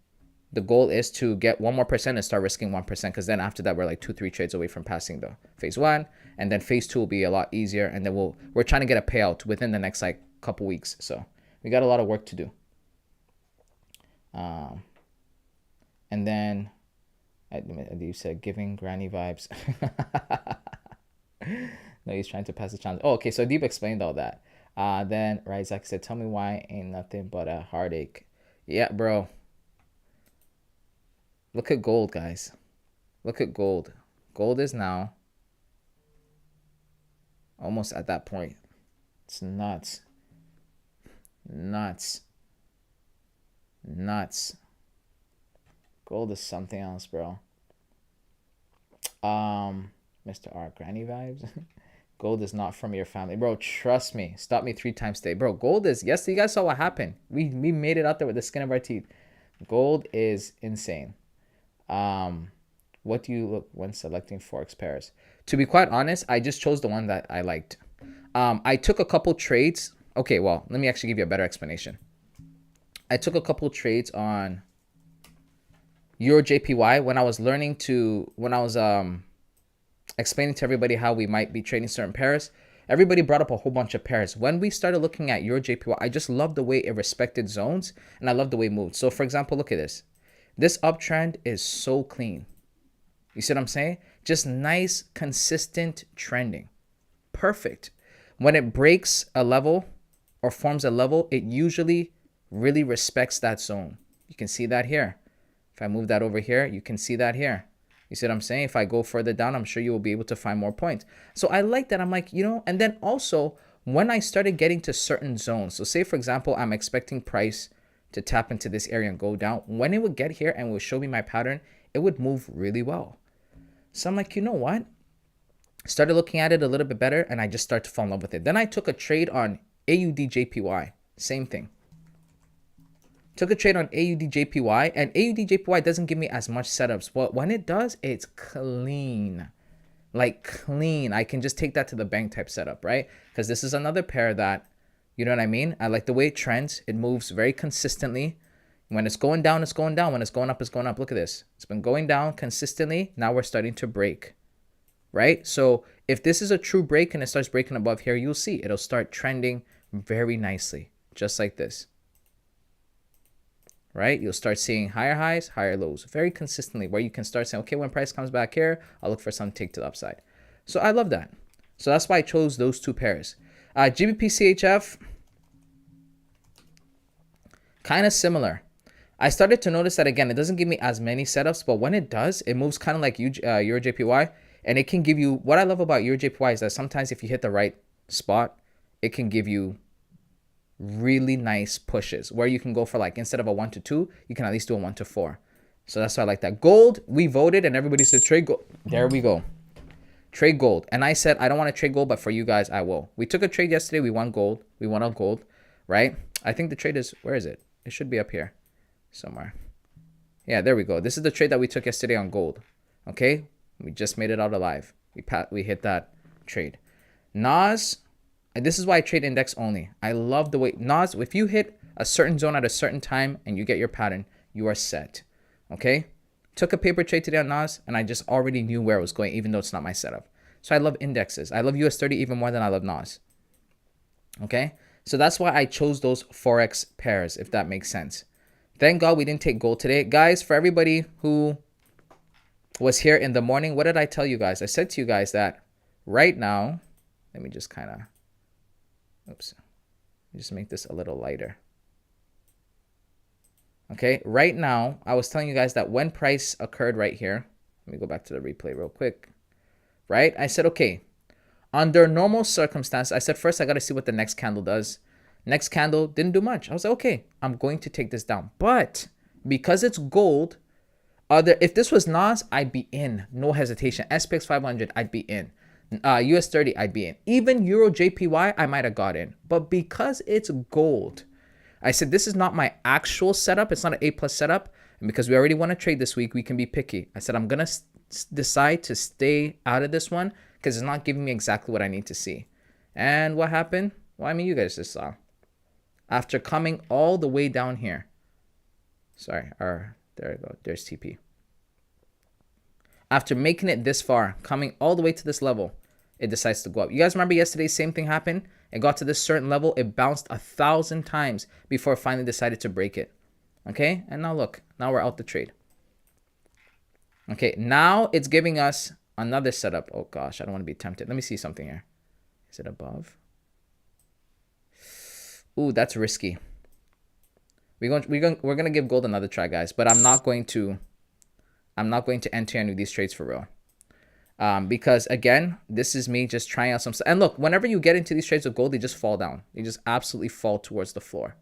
the goal is to get 1 more percent and start risking 1%. Because then after that, we're like 2-3 trades away from passing the phase 1. And then phase 2 will be a lot easier. And then we're trying to get a payout within the next like couple weeks. So we got a lot of work to do. And then you said giving granny vibes. No, he's trying to pass the challenge. Oh, okay. So Deep explained all that. Then Ryzak said, tell me why ain't nothing but a heartache. Yeah, bro. Look at gold, guys. Look at gold. Gold is now almost at that point. It's nuts. Nuts. Gold is something else, bro. Mr. R, granny vibes. Gold is not from your family, bro. Trust me. Stop me 3 times today, bro. Gold is, yes, you guys saw what happened. We made it out there with the skin of our teeth. Gold is insane. What do you look when selecting Forex pairs? To be quite honest, I just chose the one that I liked. I took a couple trades. Okay, well, let me actually give you a better explanation. I took a couple trades on Euro JPY when I was explaining to everybody how we might be trading certain pairs. Everybody brought up a whole bunch of pairs. When we started looking at Euro JPY, I just loved the way it respected zones and I loved the way it moved. So for example, look at this. This uptrend is so clean. You see what I'm saying? Just nice, consistent trending. Perfect. When it breaks a level or forms a level, it usually really respects that zone. You can see that here. If I move that over here, you can see that here. You see what I'm saying? If I go further down, I'm sure you will be able to find more points. So I like that. I'm like, and then also when I started getting to certain zones, so say for example, I'm expecting price to tap into this area and go down. When it would get here and would show me my pattern, it would move really well. So I'm like, you know what? Started looking at it a little bit better and I just started to fall in love with it. Then I took a trade on AUD JPY. Same thing. Took a trade on AUD JPY, and AUD JPY doesn't give me as much setups, but when it does, it's clean. Like clean. I can just take that to the bank type setup, right? Because this is another pair that, you know what I mean? I like the way it trends. It moves very consistently. When it's going down, it's going down. When it's going up, it's going up. Look at this. It's been going down consistently. Now we're starting to break, right? So if this is a true break and it starts breaking above here, you'll see it'll start trending very nicely, just like this. Right? You'll start seeing higher highs, higher lows very consistently, where you can start saying, okay, when price comes back here, I'll look for some take to the upside. So I love that. So that's why I chose those 2 pairs. GBP CHF, kind of similar. I started to notice that again, it doesn't give me as many setups, but when it does, it moves kind of like Euro JPY. And it can give you, what I love about Euro JPY is that sometimes if you hit the right spot, it can give you really nice pushes where you can go for like, instead of a 1 to 2, you can at least do a 1 to 4. So that's why I like that. Gold, we voted and everybody said trade gold. There we go. Trade gold. And I said, I don't want to trade gold, but for you guys, I will. We took a trade yesterday. We won gold. We won on gold, right? I think the trade is, where is it? It should be up here somewhere. Yeah, there we go. This is the trade that we took yesterday on gold. Okay. We just made it out alive. We hit that trade. NAS, and this is why I trade index only. I love the way NAS, if you hit a certain zone at a certain time and you get your pattern, you are set. Okay. Took a paper trade today on NAS and I just already knew where it was going, even though it's not my setup. So I love indexes. I love US 30 even more than I love NAS. Okay. So that's why I chose those Forex pairs, if that makes sense. Thank God we didn't take gold today. Guys, for everybody who was here in the morning, what did I tell you guys? I said to you guys that right now, let me just kind of, oops, just make this a little lighter. Okay, right now, I was telling you guys that when price occurred right here, let me go back to the replay real quick, right? I said, okay, under normal circumstances, I said, first, I got to see what the next candle does. Next candle didn't do much. I was like, okay, I'm going to take this down. But because it's gold, if this was NAS, I'd be in. No hesitation. SPX 500, I'd be in. US 30, I'd be in. Even Euro JPY, I might have got in. But because it's gold, I said, this is not my actual setup. It's not an A+ setup. And because we already want to trade this week, we can be picky. I said, I'm going to decide to stay out of this one because it's not giving me exactly what I need to see. And what happened? Well, I mean, you guys just saw. After coming all the way down here. Sorry, there we go. There's TP. After making it this far, coming all the way to this level, it decides to go up. You guys remember yesterday, same thing happened. It got to this certain level. It bounced 1,000 times before it finally decided to break it. Okay, and now look. Now we're out the trade. Okay, now it's giving us another setup. Oh gosh, I don't want to be tempted. Let me see something here. Is it above? Ooh, that's risky. We're gonna give gold another try, guys. But I'm not going to enter any of these trades for real. Because again, this is me just trying out some stuff. And look, whenever you get into these trades with gold, they just fall down. They just absolutely fall towards the floor.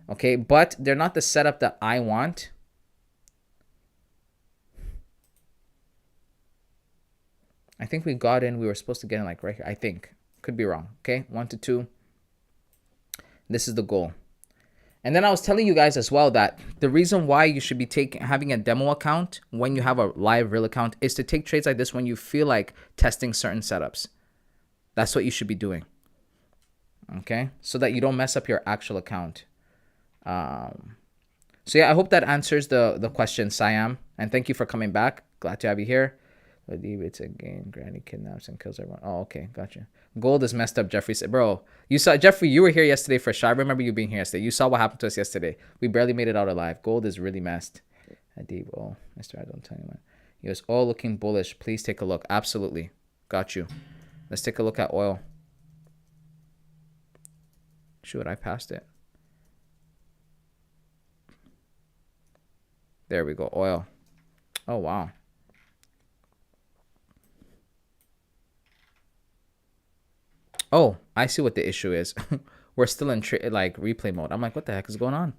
Okay, but they're not the setup that I want. I think we got in. We were supposed to get in like right here. I think. Could be wrong. Okay, 1 to 2. This is the goal. And then I was telling you guys as well that the reason why you should be having a demo account when you have a live real account is to take trades like this when you feel like testing certain setups. That's what you should be doing. Okay, so that you don't mess up your actual account. So yeah, I hope that answers the question, Siam. And thank you for coming back. Glad to have you here. It's a game. Granny kidnaps and kills everyone. Oh, okay, gotcha. Gold is messed up, Jeffrey said. Bro, you saw, Jeffrey, you were here yesterday for sure. I remember you being here yesterday. You saw what happened to us yesterday. We barely made it out alive. Gold is really messed. Adib, oh, Mr. I don't tell you what. He was all looking bullish. Please take a look. Absolutely. Got you. Let's take a look at oil. Shoot, I passed it. There we go. Oil. Oh, wow. Oh, I see what the issue is. We're still in like replay mode. I'm like, what the heck is going on?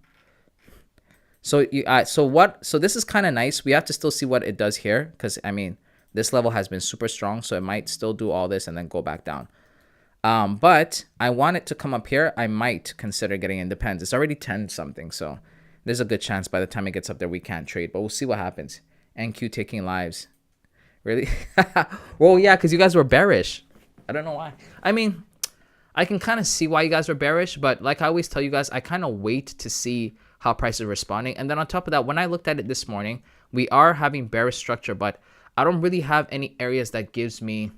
So so this is kind of nice. We have to still see what it does here because I mean, this level has been super strong, so it might still do all this and then go back down. But I want it to come up here. I might consider getting in. Depends. It's already 10 something, so there's a good chance by the time it gets up there we can't trade. But we'll see what happens. NQ taking lives. Really? Well, yeah, because you guys were bearish. I don't know why. I mean, I can kind of see why you guys are bearish, but like I always tell you guys, I kind of wait to see how price is responding. And then on top of that, when I looked at it this morning, we are having bearish structure, but I don't really have any areas that gives me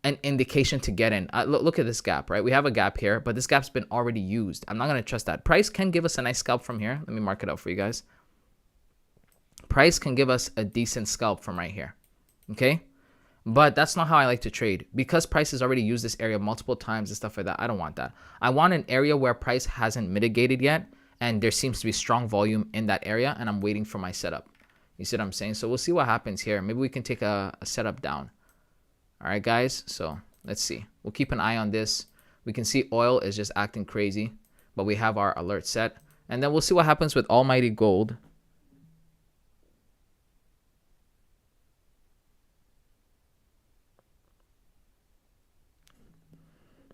an indication to get in. Look at this gap, right? We have a gap here, but this gap's been already used. I'm not going to trust that. Price can give us a nice scalp from here. Let me mark it out for you guys. Price can give us a decent scalp from right here. Okay? But that's not how I like to trade. Because price has already used this area multiple times and stuff like that, I don't want that. I want an area where price hasn't mitigated yet, and there seems to be strong volume in that area, and I'm waiting for my setup. You see what I'm saying? So we'll see what happens here. Maybe we can take a setup down. All right, guys. So let's see. We'll keep an eye on this. We can see oil is just acting crazy, but we have our alert set. And then we'll see what happens with almighty gold.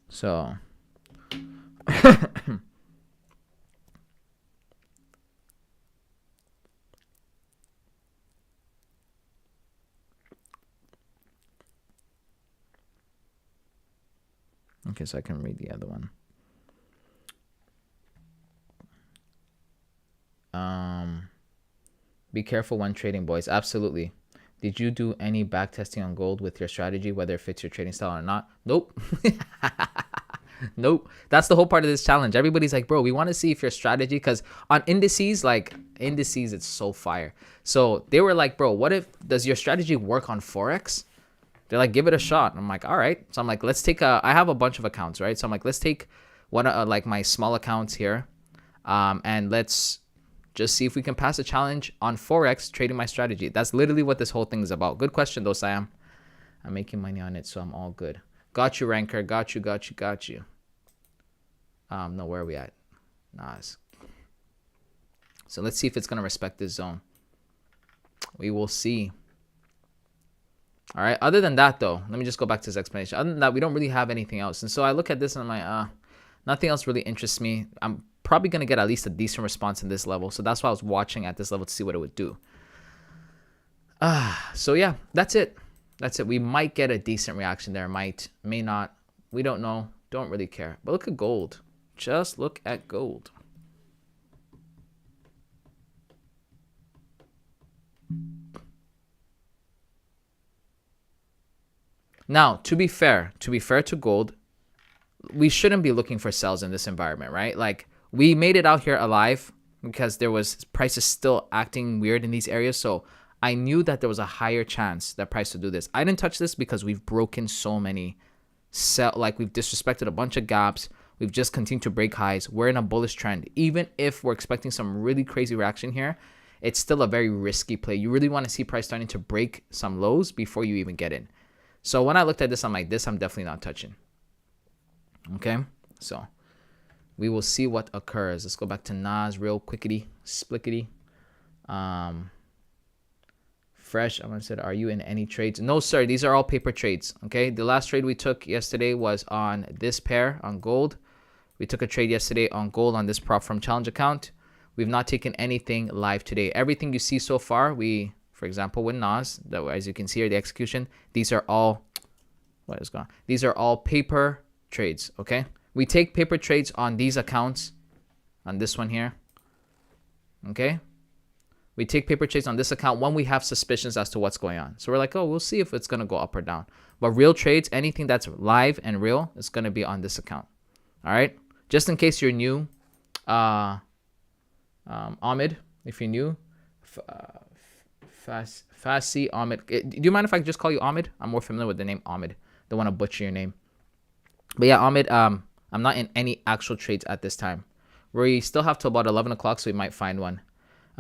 So okay, so I can read the other one. Be careful when trading, boys. Absolutely. Did you do any back testing on gold with your strategy, whether it fits your trading style or not? Nope. Nope. That's the whole part of this challenge. Everybody's like, bro, we want to see if your strategy, because on indices, it's so fire. So they were like, bro, what if, does your strategy work on Forex? They're like, give it a shot. I'm like, all right. So I'm like, let's take I have a bunch of accounts, right? So I'm like, let's take one of like my small accounts here. And let's just see if we can pass a challenge on Forex trading my strategy. That's literally what this whole thing is about. Good question though, Sam. I'm making money on it, so I'm all good. Got you, Ranker. Got you. No, where are we at? Nas. So let's see if it's going to respect this zone. We will see. All right. Other than that, though, let me just go back to this explanation. Other than that, we don't really have anything else. And so I look at this and I'm like, nothing else really interests me. I'm probably going to get at least a decent response in this level. So that's why I was watching at this level to see what it would do. So yeah, that's it. That's it. We might get a decent reaction there. Might, may not. We don't know. Don't really care. But look at gold. Just look at gold. Now, to be fair to gold, we shouldn't be looking for sells in this environment, right? Like, we made it out here alive because there was prices still acting weird in these areas. So I knew that there was a higher chance that price would do this. I didn't touch this because we've broken so many we've disrespected a bunch of gaps. We've just continued to break highs. We're in a bullish trend. Even if we're expecting some really crazy reaction here, it's still a very risky play. You really want to see price starting to break some lows before you even get in. So when I looked at this, I'm like, this I'm definitely not touching. Okay, so we will see what occurs. Let's go back to Nas real quickity, splickety. Fresh, I'm gonna say, are you in any trades? No, sir. These are all paper trades. Okay, the last trade we took yesterday was on this pair on gold. We took a trade yesterday on gold on this prop from challenge account. We've not taken anything live today. Everything you see so far, for example, with Nas, as you can see here, the execution, these are all, what is gone? These are all paper trades, okay? We take paper trades on these accounts, on this one here, okay? We take paper trades on this account when we have suspicions as to what's going on. So we're like, oh, we'll see if it's going to go up or down. But real trades, anything that's live and real, is going to be on this account. All right? Just in case you're new, Ahmed, if you're new, Fasi Ahmed. Do you mind if I just call you Ahmed? I'm more familiar with the name Ahmed. Don't want to butcher your name. But yeah, Ahmed, I'm not in any actual trades at this time. We still have till about 11 o'clock, so we might find one.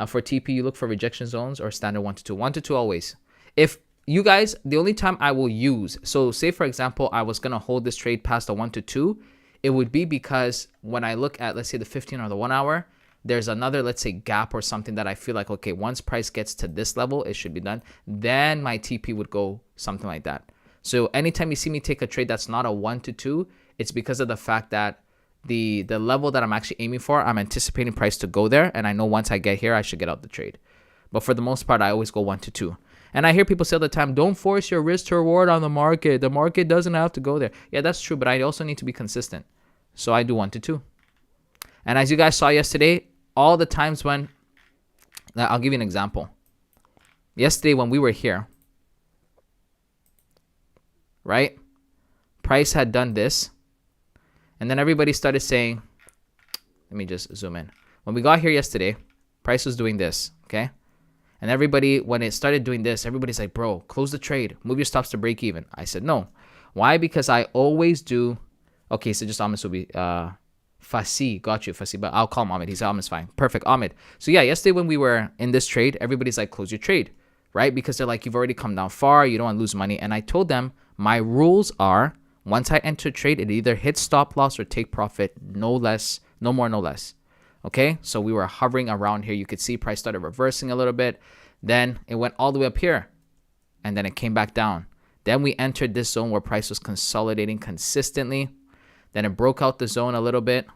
For TP, you look for rejection zones or standard 1 to 2. 1 to 2 always. If you guys, the only time I will use, so say for example, I was going to hold this trade past the 1 to 2, it would be because when I look at, let's say the 15 or the 1 hour, there's another, let's say, gap or something that I feel like, okay, once price gets to this level, it should be done. Then my TP would go something like that. So anytime you see me take a trade that's not a 1 to 2, it's because of the fact that the level that I'm actually aiming for, I'm anticipating price to go there, and I know once I get here, I should get out the trade. But for the most part, I always go 1 to 2. And I hear people say all the time, don't force your risk to reward on the market. The market doesn't have to go there. Yeah, that's true, but I also need to be consistent. So I do 1 to 2. And as you guys saw yesterday, all the times when, I'll give you an example. Yesterday when we were here, right? Price had done this. And then everybody started saying, let me just zoom in. When we got here yesterday, price was doing this, okay? And everybody, when it started doing this, everybody's like, bro, close the trade. Move your stops to break even. I said, no. Why? Because I always do, okay, so just almost will be Fasi, got you, Fasi, but I'll call him Ahmed. He's Ahmed's fine. Perfect, Ahmed. So yeah, yesterday when we were in this trade, everybody's like, close your trade, right? Because they're like, you've already come down far, you don't want to lose money. And I told them my rules are, once I enter trade, it either hits stop loss or take profit, no less, no more, no less. Okay, so we were hovering around here. You could see price started reversing a little bit. Then it went all the way up here, and then it came back down. Then we entered this zone where price was consolidating consistently. Then it broke out the zone a little bit,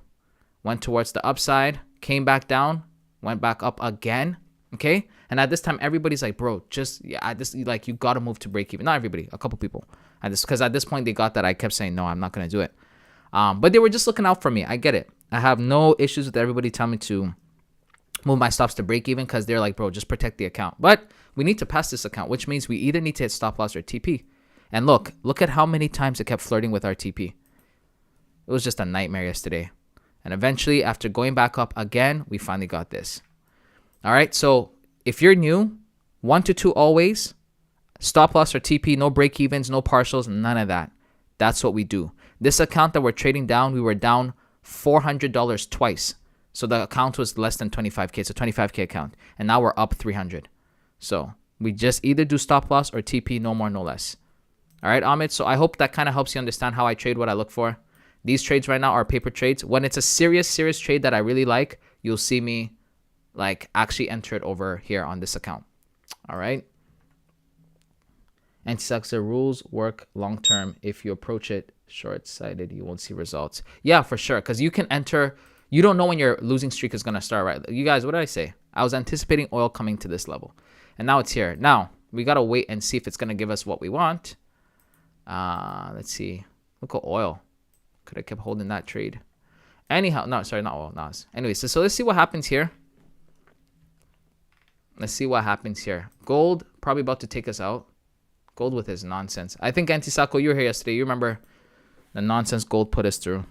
went towards the upside, came back down, went back up again. Okay, and at this time, everybody's like, bro, just at this, like, you got to move to break even. Not everybody, a couple people. Because at this point, they got that I kept saying, no, I'm not going to do it. But they were just looking out for me. I get it. I have no issues with everybody telling me to move my stops to break even because they're like, bro, just protect the account. But we need to pass this account, which means we either need to hit stop loss or TP. And look at how many times it kept flirting with our TP. It was just a nightmare yesterday. And eventually, after going back up again, we finally got this. All right, so if you're new, 1 to 2 always, stop loss or TP, no break evens, no partials, none of that. That's what we do. This account that we're trading down, we were down $400 twice. So the account was less than 25K. It's a 25K account. And now we're up 300. So we just either do stop loss or TP, no more, no less. All right, Ahmed. So I hope that kind of helps you understand how I trade, what I look for. These trades right now are paper trades. When it's a serious trade that I really like, you'll see me like actually enter it over here on this account. All right. Anti-successor rules work long-term. If you approach it short-sighted, you won't see results. Yeah, for sure. Because you can enter, you don't know when your losing streak is going to start, right? You guys, what did I say? I was anticipating oil coming to this level. And now it's here. Now, we got to wait and see if it's going to give us what we want. Let's see. Look at oil. Could have kept holding that trade. Anyhow, no, sorry, not oil, NAS. Anyways, so let's see what happens here. Let's see what happens here. Gold, probably about to take us out. Gold with his nonsense. I think Antisako, you were here yesterday. You remember the nonsense gold put us through.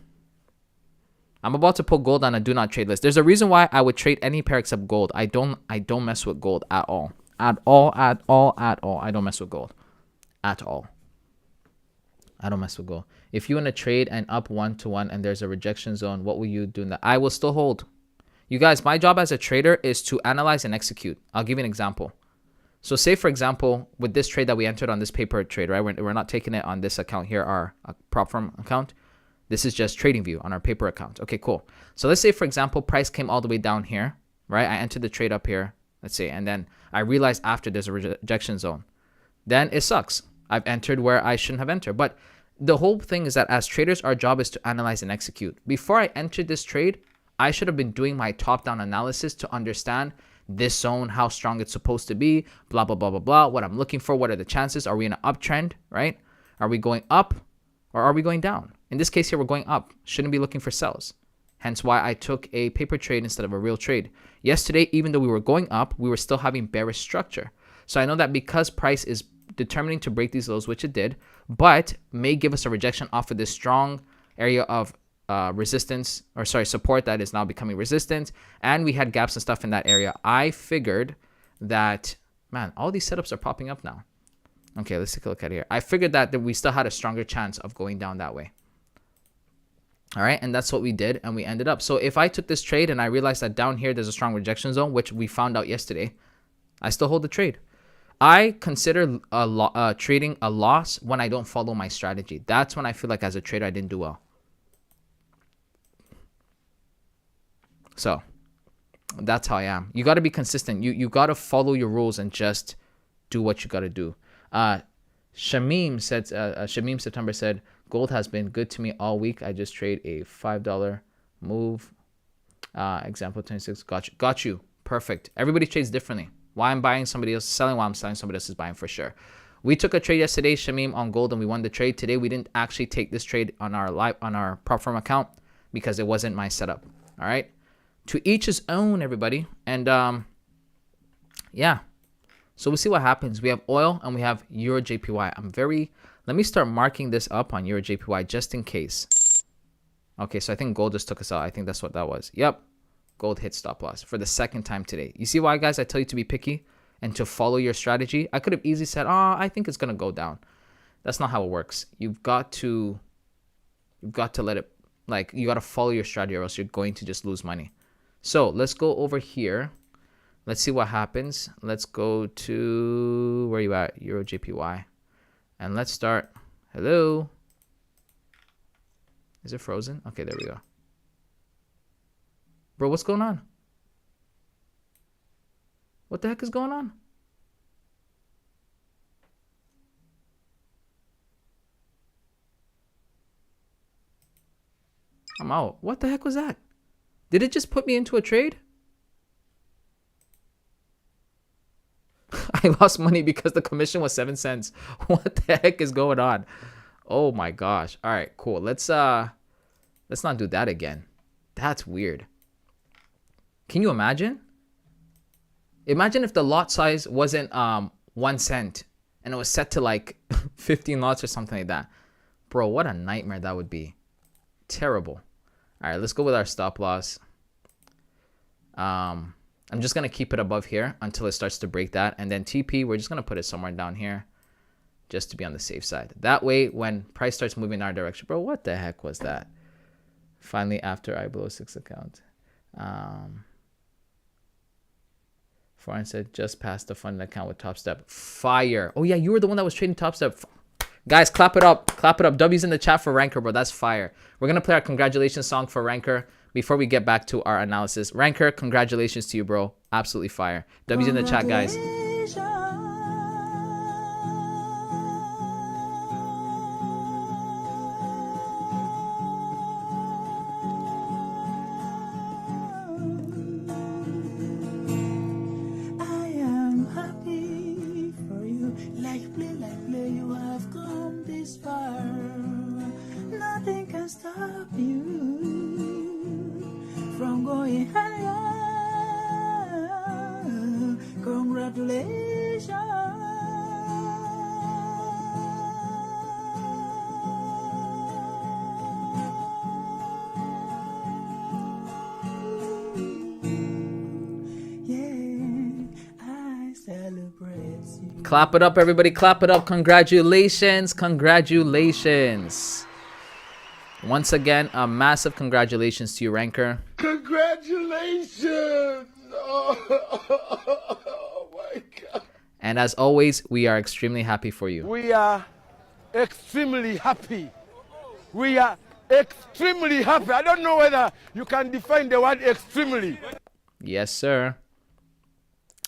I'm about to put gold on a do not trade list. There's a reason why I would trade any pair except gold. I don't mess with gold at all. At all. I don't mess with gold. At all. I don't mess with gold. If you want to trade and up 1-to-1 and there's a rejection zone, what will you do in that? I will still hold. You guys, my job as a trader is to analyze and execute. I'll give you an example. So say, for example, with this trade that we entered on this paper trade, right? We're not taking it on this account here, our prop firm account. This is just trading view on our paper account. Okay, cool. So let's say, for example, price came all the way down here, right? I entered the trade up here, let's say, and then I realized after there's a rejection zone. Then it sucks. I've entered where I shouldn't have entered. But the whole thing is that as traders, our job is to analyze and execute. Before I entered this trade, I should have been doing my top-down analysis to understand this zone, how strong it's supposed to be, blah, blah, blah, blah, blah, what I'm looking for, what are the chances, are we in an uptrend, right? Are we going up or are we going down? In this case here, we're going up. Shouldn't be looking for sells. Hence why I took a paper trade instead of a real trade. Yesterday, even though we were going up, we were still having bearish structure. So I know that because price is determining to break these lows, which it did, but may give us a rejection off of this strong area of resistance, or sorry, support that is now becoming resistance, and we had gaps and stuff in that area. I figured that, man, all these setups are popping up now. Okay, let's take a look at it here. I figured that we still had a stronger chance of going down that way. All right, and that's what we did, and we ended up. So if I took this trade and I realized that down here there's a strong rejection zone, which we found out yesterday, I still hold the trade. I consider trading a loss when I don't follow my strategy. That's when I feel like as a trader I didn't do well. So that's how I am. You got to be consistent. You got to follow your rules and just do what you got to do. Shamim September said, gold has been good to me all week. I just trade a $5 move. Example 26. Got you. Perfect. Everybody trades differently. Why I'm buying, somebody else is selling. Why I'm selling, somebody else is buying, for sure. We took a trade yesterday, Shamim, on gold, and we won the trade. Today we didn't actually take this trade on our prop firm account because it wasn't my setup. All right. To each his own, everybody. And yeah. So we'll see what happens. We have oil and we have Euro JPY. Let me start marking this up on Euro JPY just in case. Okay, so I think gold just took us out. I think that's what that was. Yep. Gold hit stop loss for the second time today. You see why, guys, I tell you to be picky and to follow your strategy? I could have easily said, I think it's going to go down. That's not how it works. You've got to let it Like, you got to follow your strategy or else you're going to just lose money. So let's go over here. Let's see what happens. Let's go to, where are you at? Euro JPY. And let's start. Hello. Is it frozen? Okay, there we go. Bro, what's going on? What the heck is going on? I'm out. What the heck was that? Did it just put me into a trade? I lost money because the commission was 7 cents. What the heck is going on? Oh my gosh. All right, cool. Let's not do that again. That's weird. Can you imagine? Imagine if the lot size wasn't 1 cent and it was set to like 15 lots or something like that. Bro, what a nightmare that would be. Terrible. All right, let's go with our stop loss. I'm just going to keep it above here until it starts to break that. And then TP, we're just going to put it somewhere down here just to be on the safe side. That way, when price starts moving in our direction. Bro, what the heck was that? Finally, after I below 6 account. Foreign said, just passed the funded account with Top Step. Fire. Oh, yeah, you were the one that was trading Top Step. Guys, clap it up. Clap it up. W's in the chat for Ranker, bro. That's fire. We're going to play our congratulations song for Ranker before we get back to our analysis. Ranker, congratulations to you, bro. Absolutely fire. W's in the chat, guys. Stop you from going higher. Congratulations. Yeah, I celebrate you. Clap it up, everybody. Clap it up. Congratulations. Congratulations. Once again, a massive congratulations to you, Ranker. Congratulations! Oh my God. And as always, we are extremely happy for you. We are extremely happy. We are extremely happy. I don't know whether you can define the word extremely. Yes, sir.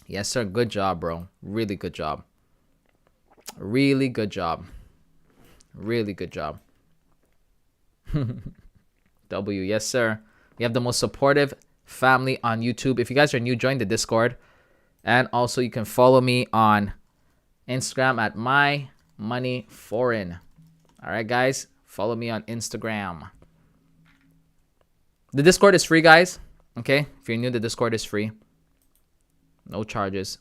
Yes, sir. Good job, bro. Really good job. Really good job. Really good job. W, yes, sir. We have the most supportive family on YouTube. If you guys are new, join the Discord. And also, you can follow me on Instagram at mymoneyforeign. All right, guys. Follow me on Instagram. The Discord is free, guys. Okay? If you're new, the Discord is free. No charges.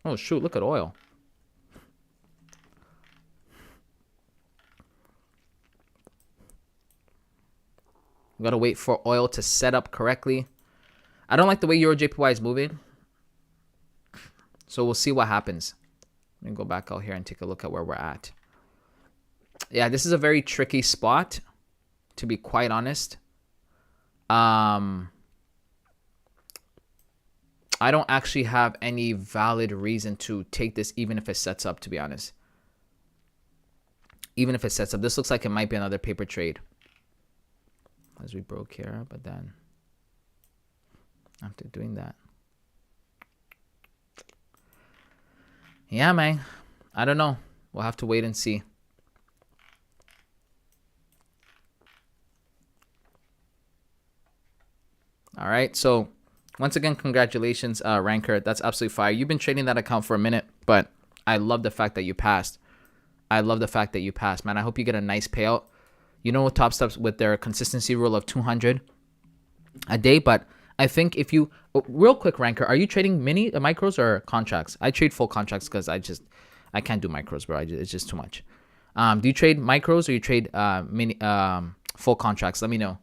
Oh, shoot. Look at oil. We gotta wait for oil to set up correctly. I don't like the way Euro JPY is moving. So we'll see what happens. Let me go back out here and take a look at where we're at. Yeah, this is a very tricky spot, to be quite honest. I don't actually have any valid reason to take this, even if it sets up, to be honest. Even if it sets up. This looks like it might be another paper trade. As we broke here, but then after doing that, yeah, man, I don't know. We'll have to wait and see. All right, so once again, congratulations, Ranker. That's absolutely fire. You've been trading that account for a minute, but I love the fact that you passed. I love the fact that you passed, man. I hope you get a nice payout. You know, Top Steps with their consistency rule of 200 a day. But I think if you, real quick, Ranker, are you trading micros or contracts? I trade full contracts because I can't do micros, bro. It's just too much. Do you trade micros or you trade full contracts? Let me know.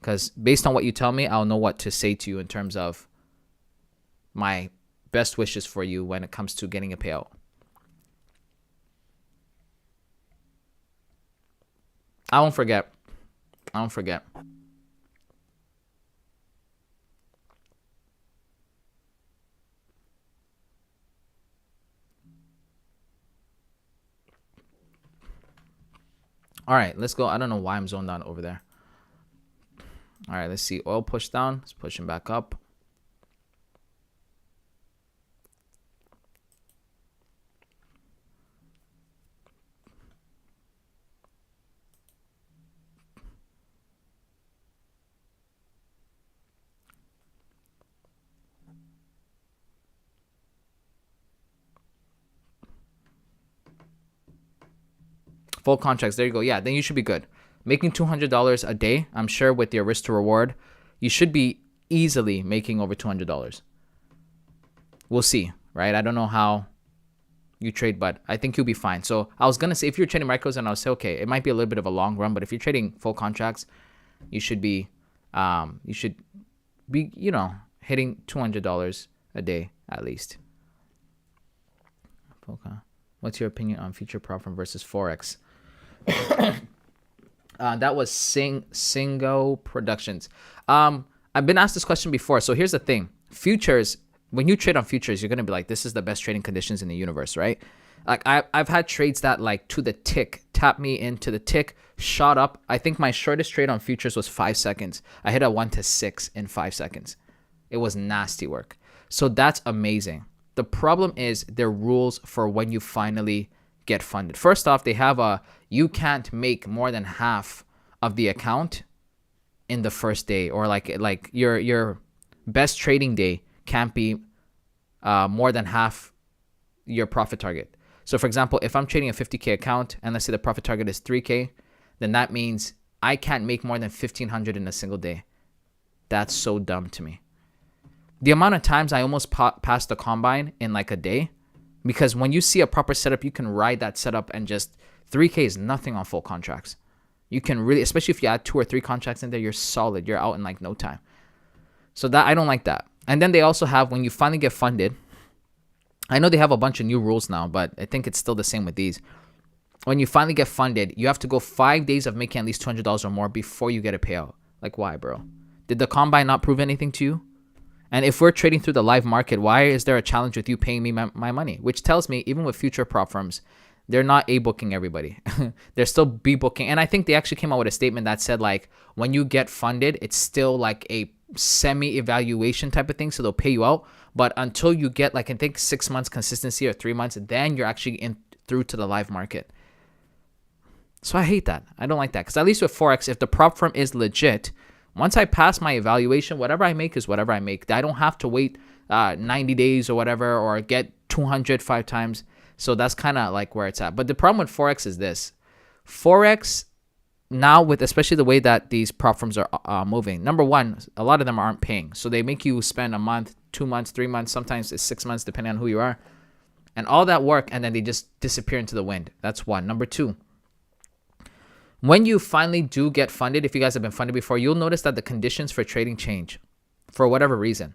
Because based on what you tell me, I'll know what to say to you in terms of my best wishes for you when it comes to getting a payout. I won't forget. I don't forget. All right, let's go. I don't know why I'm zoned out over there. All right, let's see. Oil push down. It's pushing back up. Full contracts. There you go. Yeah, then you should be good. Making $200 a day, I'm sure with your risk to reward, you should be easily making over $200. We'll see, right? I don't know how you trade, but I think you'll be fine. So I was going to say, if you're trading micros, and I'll say, okay, it might be a little bit of a long run, but if you're trading full contracts, you should be, you know, hitting $200 a day at least. Okay. What's your opinion on future prop firm versus Forex? That was Singo Productions. I've been asked this question before. So here's the thing. Futures, when you trade on futures, you're going to be like, this is the best trading conditions in the universe, right? Like I've had trades that like to the tick, tap me into the tick, shot up. I think my shortest trade on futures was 5 seconds. I hit a 1 to 6 in 5 seconds. It was nasty work. So that's amazing. The problem is their rules for when you finally get funded. First off, they have you can't make more than half of the account in the first day, or like your best trading day can't be more than half your profit target. So for example, if I'm trading a 50K account and let's say the profit target is 3K, then that means I can't make more than 1,500 in a single day. That's so dumb to me. The amount of times I almost passed the combine in like a day, because when you see a proper setup, you can ride that setup and just 3K is nothing on full contracts. You can really, especially if you add 2 or 3 contracts in there, you're solid. You're out in like no time. So that I don't like that. And then they also have, when you finally get funded, I know they have a bunch of new rules now, but I think it's still the same with these. When you finally get funded, you have to go 5 days of making at least $200 or more before you get a payout. Like, why, bro? Did the combine not prove anything to you? And if we're trading through the live market, why is there a challenge with you paying me my money? Which tells me, even with future prop firms, they're not A-booking everybody. They're still B-booking. And I think they actually came out with a statement that said, like, when you get funded, it's still like a semi-evaluation type of thing. So they'll pay you out. But until you get, like, I think 6 months consistency or 3 months, then you're actually in through to the live market. So I hate that. I don't like that. Because at least with Forex, if the prop firm is legit, once I pass my evaluation, whatever I make is whatever I make. I don't have to wait 90 days or whatever, or get 200 5 times. So that's kind of like where it's at. But the problem with Forex is this. Forex, now with especially the way that these prop firms are moving, number one, a lot of them aren't paying. So they make you spend a month, 2 months, 3 months, sometimes it's 6 months, depending on who you are. And all that work, and then they just disappear into the wind. That's one. Number two, when you finally do get funded, if you guys have been funded before, you'll notice that the conditions for trading change for whatever reason.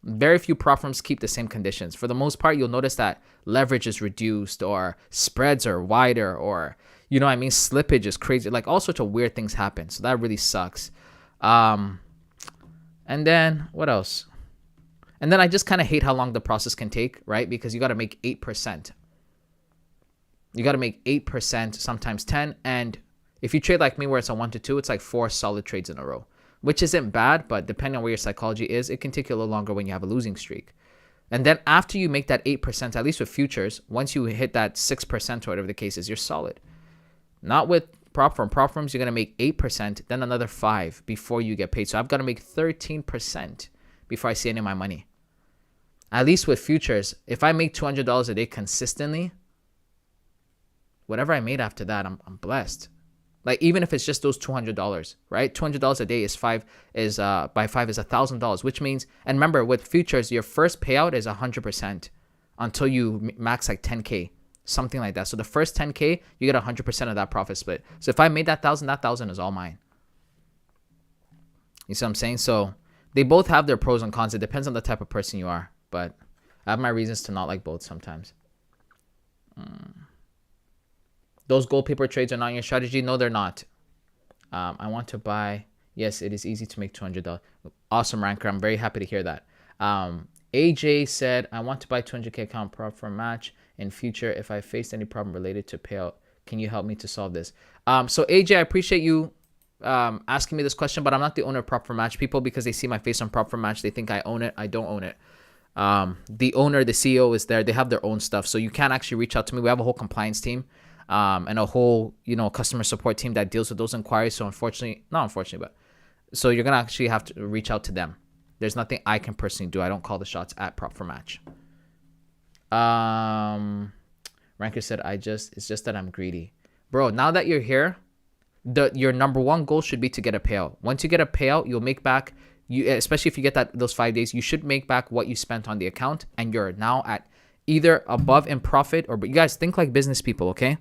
Very few prop firms keep the same conditions. For the most part, you'll notice that leverage is reduced, or spreads are wider, or, you know what I mean, slippage is crazy. Like, all sorts of weird things happen. So that really sucks. And then what else? And then I just kind of hate how long the process can take, right? Because you got to make 8%. You got to make 8%, sometimes 10. And if you trade like me where it's a 1 to 2, it's like 4 solid trades in a row, which isn't bad, but depending on where your psychology is, it can take you a little longer when you have a losing streak. And then after you make that 8%, at least with futures, once you hit that 6% or whatever the case is, you're solid. Not with prop firm. Prop firms, you're going to make 8%, then another 5 before you get paid. So I've got to make 13% before I see any of my money. At least with futures, if I make $200 a day consistently, whatever I made after that, I'm blessed. Like, even if it's just those $200, right? $200 a day is by 5 is $1,000, which means, and remember with futures, your first payout is 100% until you max like 10K, something like that. So the first 10K, you get 100% of that profit split. So if I made that 1,000 is all mine. You see what I'm saying? So they both have their pros and cons. It depends on the type of person you are, but I have my reasons to not like both sometimes. Those gold paper trades are not your strategy. No, they're not. I want to buy. Yes, it is easy to make $200. Awesome, Ranker. I'm very happy to hear that. AJ said, I want to buy 200K account prop for a match in future. If I faced any problem related to payout, can you help me to solve this? So AJ, I appreciate you asking me this question, but I'm not the owner of prop for match. People, because they see my face on prop for match, they think I own it. I don't own it. The owner, the CEO is there. They have their own stuff. So you can't actually reach out to me. We have a whole compliance team and a whole, customer support team that deals with those inquiries. So not unfortunately, but so you're going to actually have to reach out to them. There's nothing I can personally do. I don't call the shots at prop for match. Ranker said, it's just that I'm greedy. Bro, now that you're here, your number one goal should be to get a payout. Once you get a payout, you'll make back, especially if you get those 5 days, you should make back what you spent on the account, and you're now at either above in profit, or, but you guys think like business people, okay?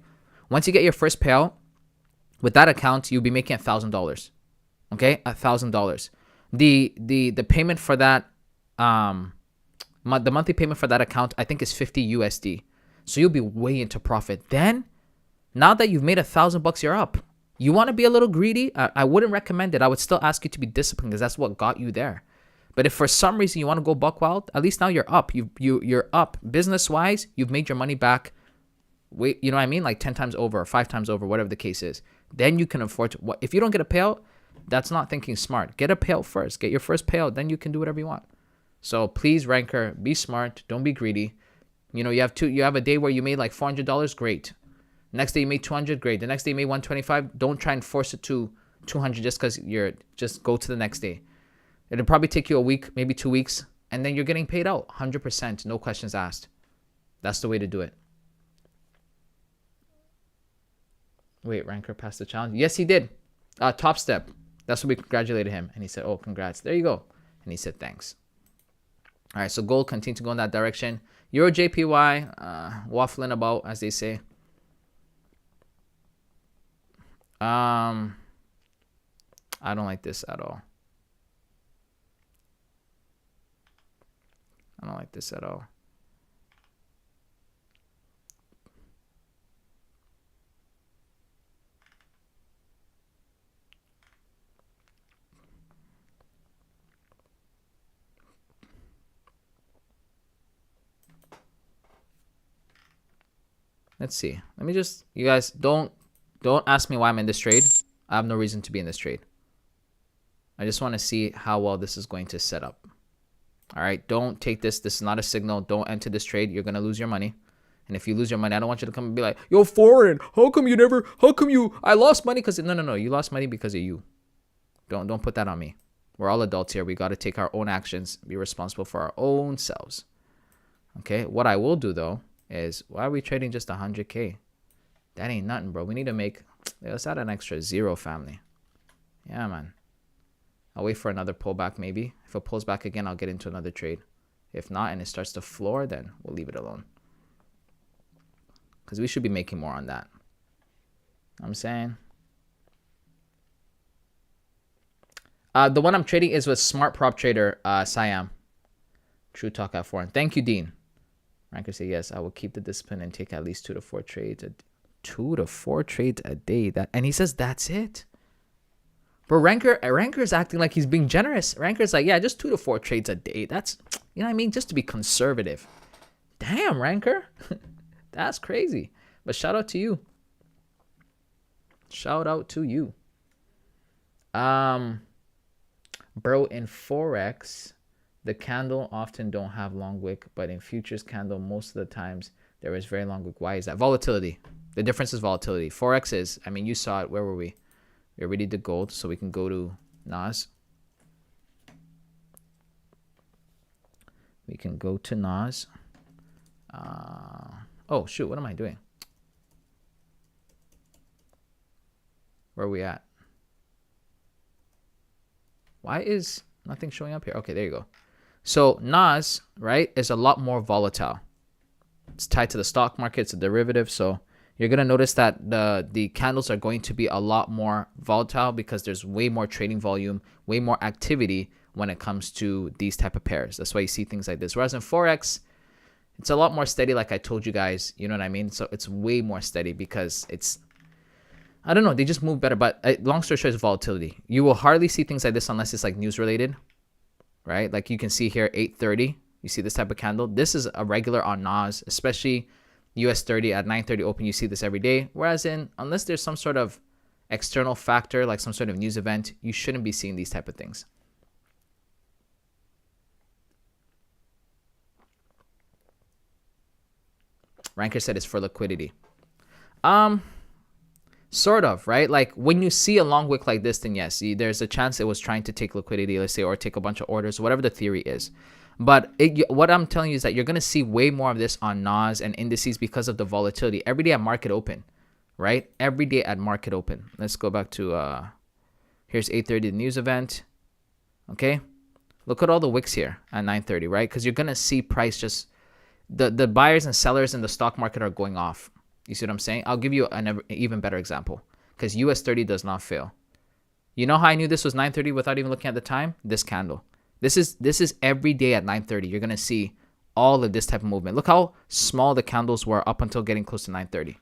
Once you get your first payout, with that account, you'll be making $1,000. Okay, $1,000. The payment for that, the monthly payment for that account, I think is 50 USD. So you'll be way into profit. Then, now that you've made $1,000, you're up. You want to be a little greedy? I wouldn't recommend it. I would still ask you to be disciplined because that's what got you there. But if for some reason you want to go buck wild, at least now you're up. You're up business wise. You've made your money back. Wait, you know what I mean? Like 10 times over or 5 times over, whatever the case is. Then you can afford to. If you don't get a payout, that's not thinking smart. Get a payout first. Get your first payout. Then you can do whatever you want. So please, Ranker, be smart. Don't be greedy. You have a day where you made like $400. Great. Next day you made 200. Great. The next day you made 125. Don't try and force it to 200 just because just go to the next day. It'll probably take you a week, maybe 2 weeks, and then you're getting paid out 100%. No questions asked. That's the way to do it. Wait, Ranker passed the challenge? Yes, he did. Top step. That's what we congratulated him. And he said, oh, congrats. There you go. And he said, thanks. All right, so gold, continue to go in that direction. Euro JPY, waffling about, as they say. I don't like this at all. I don't like this at all. Let's see. Let me just, you guys, don't ask me why I'm in this trade. I have no reason to be in this trade. I just want to see how well this is going to set up. All right, don't take this. This is not a signal. Don't enter this trade. You're going to lose your money. And if you lose your money, I don't want you to come and be like, yo, foreign, I lost money because, no. You lost money because of you. Don't put that on me. We're all adults here. We got to take our own actions, be responsible for our own selves. Okay, what I will do though is, why are we trading just 100K? That ain't nothing, bro. We need to make, let's add an extra 0, family. Yeah, man. I'll wait for another pullback maybe. If it pulls back again, I'll get into another trade. If not, and it starts to floor, then we'll leave it alone. Because we should be making more on that. I'm saying. The one I'm trading is with Smart Prop Trader, Siam. True Talk at Foreign. Thank you, Dean. Ranker say, yes, I will keep the discipline and take at least 2 to 4 trades. 2 to 4 trades a day. And he says, that's it. But Ranker is acting like he's being generous. Ranker's like, yeah, just 2 to 4 trades a day. That's, you know what I mean? Just to be conservative. Damn, Ranker. That's crazy. But shout out to you. Shout out to you. Bro, in Forex, the candle often don't have long wick, but in futures candle, most of the times there is very long wick. Why is that? Volatility. The difference is volatility. Forex is, I mean, you saw it. Where were we? We already did gold, so we can go to NAS. We can go to NAS. Oh, shoot. What am I doing? Where are we at? Why is nothing showing up here? Okay, there you go. So NAS, right, is a lot more volatile. It's tied to the stock market. It's a derivative. So you're going to notice that the candles are going to be a lot more volatile because there's way more trading volume, way more activity when it comes to these type of pairs. That's why you see things like this. Whereas in Forex, it's a lot more steady, like I told you guys. You know what I mean? So it's way more steady because it's, I don't know. They just move better. But long story short is volatility. You will hardly see things like this unless it's like news related, right? Like you can see here, 8:30. You see this type of candle. This is a regular on NAS, especially US 30 at 9:30 open. You see this every day. Whereas unless there's some sort of external factor, like some sort of news event, you shouldn't be seeing these type of things. Ranker said it's for liquidity. Sort of, right? Like when you see a long wick like this, then yes, there's a chance it was trying to take liquidity, let's say, or take a bunch of orders, whatever the theory is. But what I'm telling you is that you're going to see way more of this on NAS and indices because of the volatility every day at market open, right? Every day at market open. Let's go back to, here's 8:30, the news event. Okay. Look at all the wicks here at 9:30, right? Because you're going to see price just, the buyers and sellers in the stock market are going off. You see what I'm saying? I'll give you an even better example because US 30 does not fail. You know how I knew this was 9:30 without even looking at the time? This candle. This is every day at 9:30. You're going to see all of this type of movement. Look how small the candles were up until getting close to 9:30.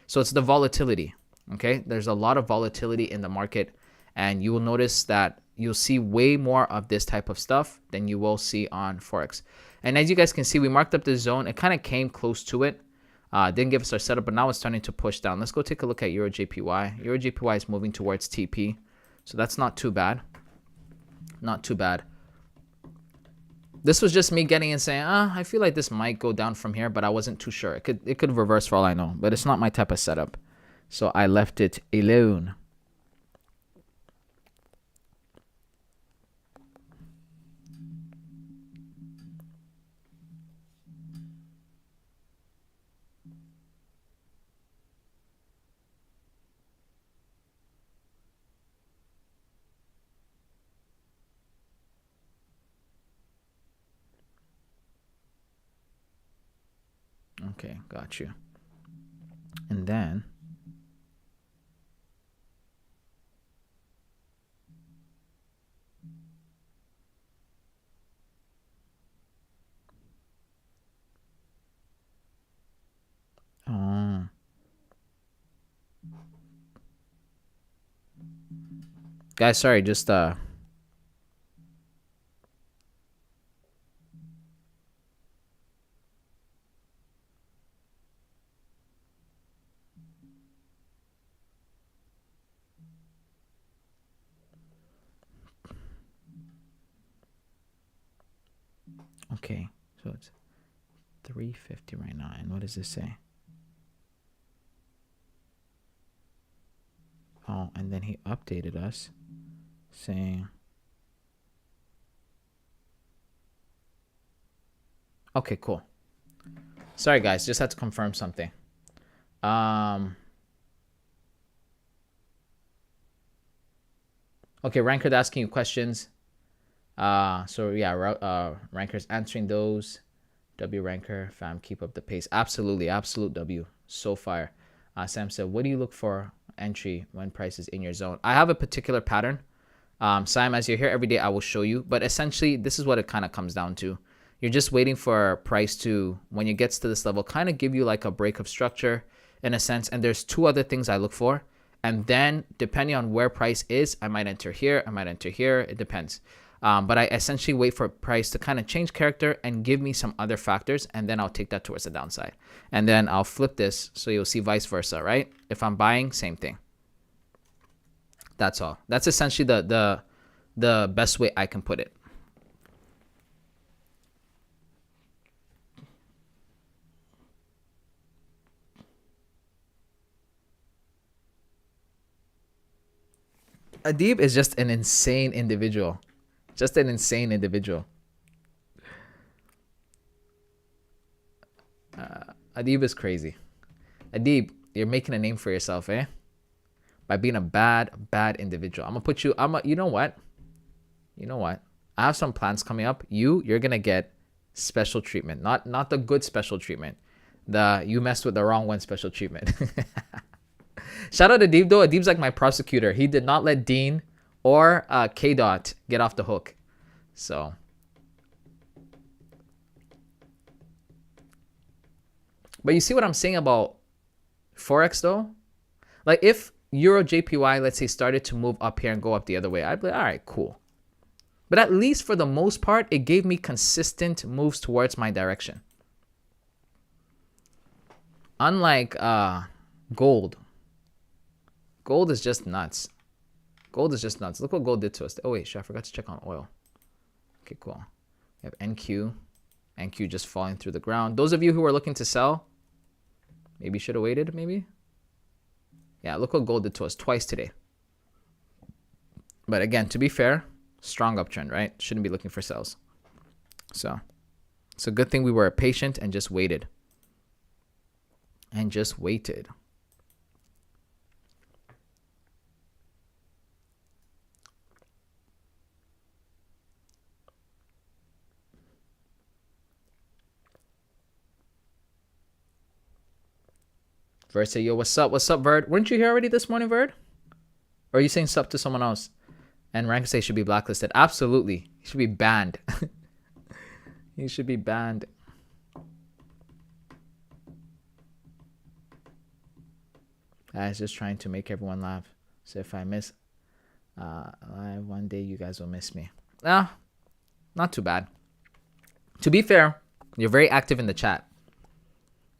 So it's the volatility, okay? There's a lot of volatility in the market, and you will notice that you'll see way more of this type of stuff than you will see on Forex. And as you guys can see, we marked up this zone. It kind of came close to it. Didn't give us our setup, but now it's starting to push down. Let's go take a look at Euro JPY. Euro JPY is moving towards TP, so that's not too bad. Not too bad. This was just me getting in saying, I feel like this might go down from here, but I wasn't too sure. It could reverse for all I know, but it's not my type of setup. So I left it alone. Okay, got you. And then guys, sorry, just okay, so it's 350 right now. And what does this say? Oh, and then he updated us saying, okay, cool. Sorry guys, just had to confirm something. Okay, Ranker's asking you questions. So yeah, Ranker's answering those. W Ranker, fam, keep up the pace. Absolutely, absolute W. So fire. Sam said, what do you look for entry when price is in your zone? I have a particular pattern. Sam, as you're here every day, I will show you. But essentially, this is what it kind of comes down to. You're just waiting for price to, when it gets to this level, kind of give you like a break of structure in a sense. And there's two other things I look for. And then depending on where price is, I might enter here, I might enter here. It depends. But I essentially wait for price to kind of change character and give me some other factors, and then I'll take that towards the downside. And then I'll flip this so you'll see vice versa, right? If I'm buying, same thing. That's all. That's essentially the best way I can put it. Adib is just an insane individual. Just an insane individual. Adib is crazy. Adib, you're making a name for yourself, eh? By being a bad individual. I'm gonna put you. You know what? You know what? I have some plans coming up. You're gonna get special treatment. Not the good special treatment. The you messed with the wrong one special treatment. Shout out to Adib though. Adib's like my prosecutor. He did not let Dean or K-Dot get off the hook. So. But you see what I'm saying about Forex though? Like if Euro JPY, let's say, started to move up here and go up the other way, I'd be like, all right, cool. But at least for the most part, it gave me consistent moves towards my direction. Unlike gold. Gold is just nuts. Gold is just nuts. Look what gold did to us. Oh, wait, shit, I forgot to check on oil. Okay, cool. We have NQ. NQ just falling through the ground. Those of you who are looking to sell, maybe should have waited, maybe. Yeah, look what gold did to us twice today. But again, to be fair, strong uptrend, right? Shouldn't be looking for sells. So it's a good thing we were patient and just waited. And just waited. Verd say, yo, what's up? What's up, Verd? Weren't you here already this morning, Verd? Or are you saying sup to someone else? And Rank say should be blacklisted. Absolutely. He should be banned. He should be banned. I was just trying to make everyone laugh. So if I miss live one day, you guys will miss me. Nah, not too bad. To be fair, you're very active in the chat.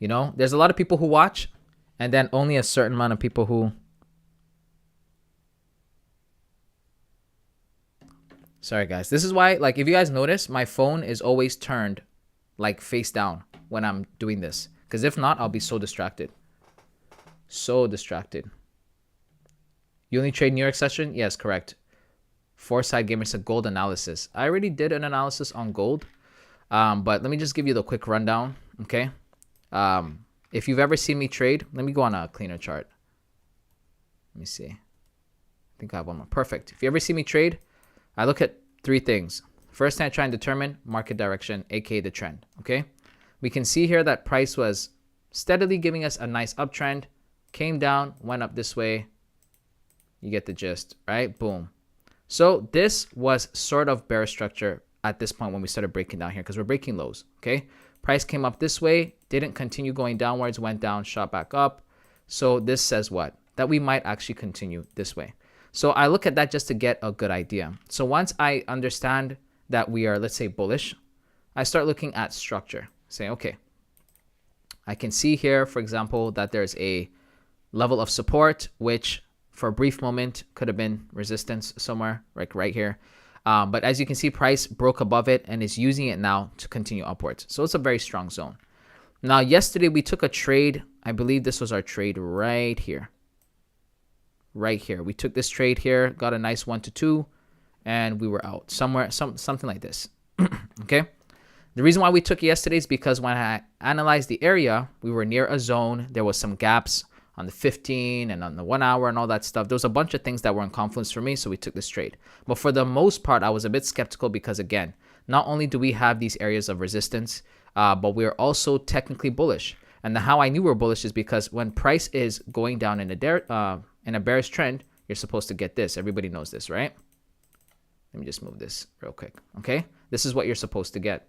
You know, there's a lot of people who watch, and then only a certain amount of people who... Sorry, guys. This is why, like, if you guys notice, my phone is always turned, like, face down when I'm doing this. Because if not, I'll be so distracted. So distracted. You only trade New York session? Yes, correct. Foresight Gamer said gold analysis. I already did an analysis on gold. But let me just give you the quick rundown, okay? If you've ever seen me trade, let me go on a cleaner chart. Let me see. I think I have one more. Perfect. If you ever see me trade, I look at three things. First thing I try and determine market direction, aka the trend, okay? We can see here that price was steadily giving us a nice uptrend, came down, went up this way. You get the gist, right? Boom. So this was sort of bear structure at this point when we started breaking down here because we're breaking lows, okay? Price came up this way, didn't continue going downwards, went down, shot back up. So this says what? That we might actually continue this way. So I look at that just to get a good idea. So once I understand that we are, let's say, bullish, I start looking at structure. Saying, okay, I can see here, for example, that there's a level of support, which for a brief moment could have been resistance somewhere, like right here. But as you can see, price broke above it and is using it now to continue upwards. So it's a very strong zone. Now, yesterday we took a trade. I believe this was our trade right here. Right here. We took this trade here, got a nice 1 to 2, and we were out somewhere, something like this. Okay. The reason why we took it yesterday is because when I analyzed the area, we were near a zone. There was some gaps on the 15 and on the 1 hour and all that stuff. There was a bunch of things that were in confluence for me, so we took this trade. But for the most part, I was a bit skeptical because, again, not only do we have these areas of resistance, but we're also technically bullish. And how I knew we were bullish is because when price is going down in a bearish trend, you're supposed to get this. Everybody knows this, right? Let me just move this real quick, okay? This is what you're supposed to get.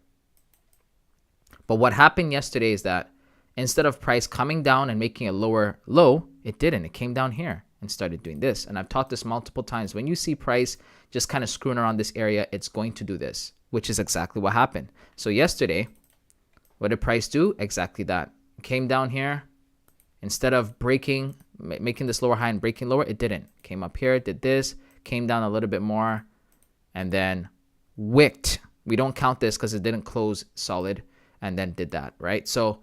But what happened yesterday is that instead of price coming down and making a lower low, it didn't. It came down here and started doing this. And I've taught this multiple times. When you see price just kind of screwing around this area, it's going to do this, which is exactly what happened. So yesterday, what did price do? Exactly that. It came down here. Instead of breaking, making this lower high and breaking lower, it didn't. Came up here, did this, came down a little bit more, and then wicked. We don't count this because it didn't close solid, and then did that, right? So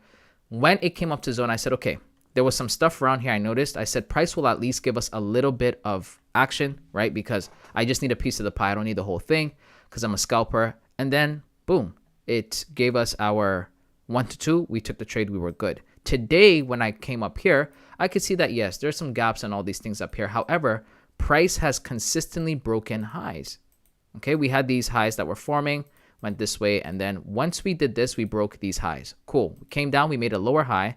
when it came up to zone, I said, okay, there was some stuff around here I noticed. I said price will at least give us a little bit of action, right? Because I just need a piece of the pie. I don't need the whole thing because I'm a scalper. And then, boom, it gave us our 1 to 2. We took the trade. We were good. Today, when I came up here, I could see that, yes, there's some gaps and all these things up here. However, price has consistently broken highs. Okay, we had these highs that were forming, went this way, and then once we did this, we broke these highs. Cool. We came down, we made a lower high,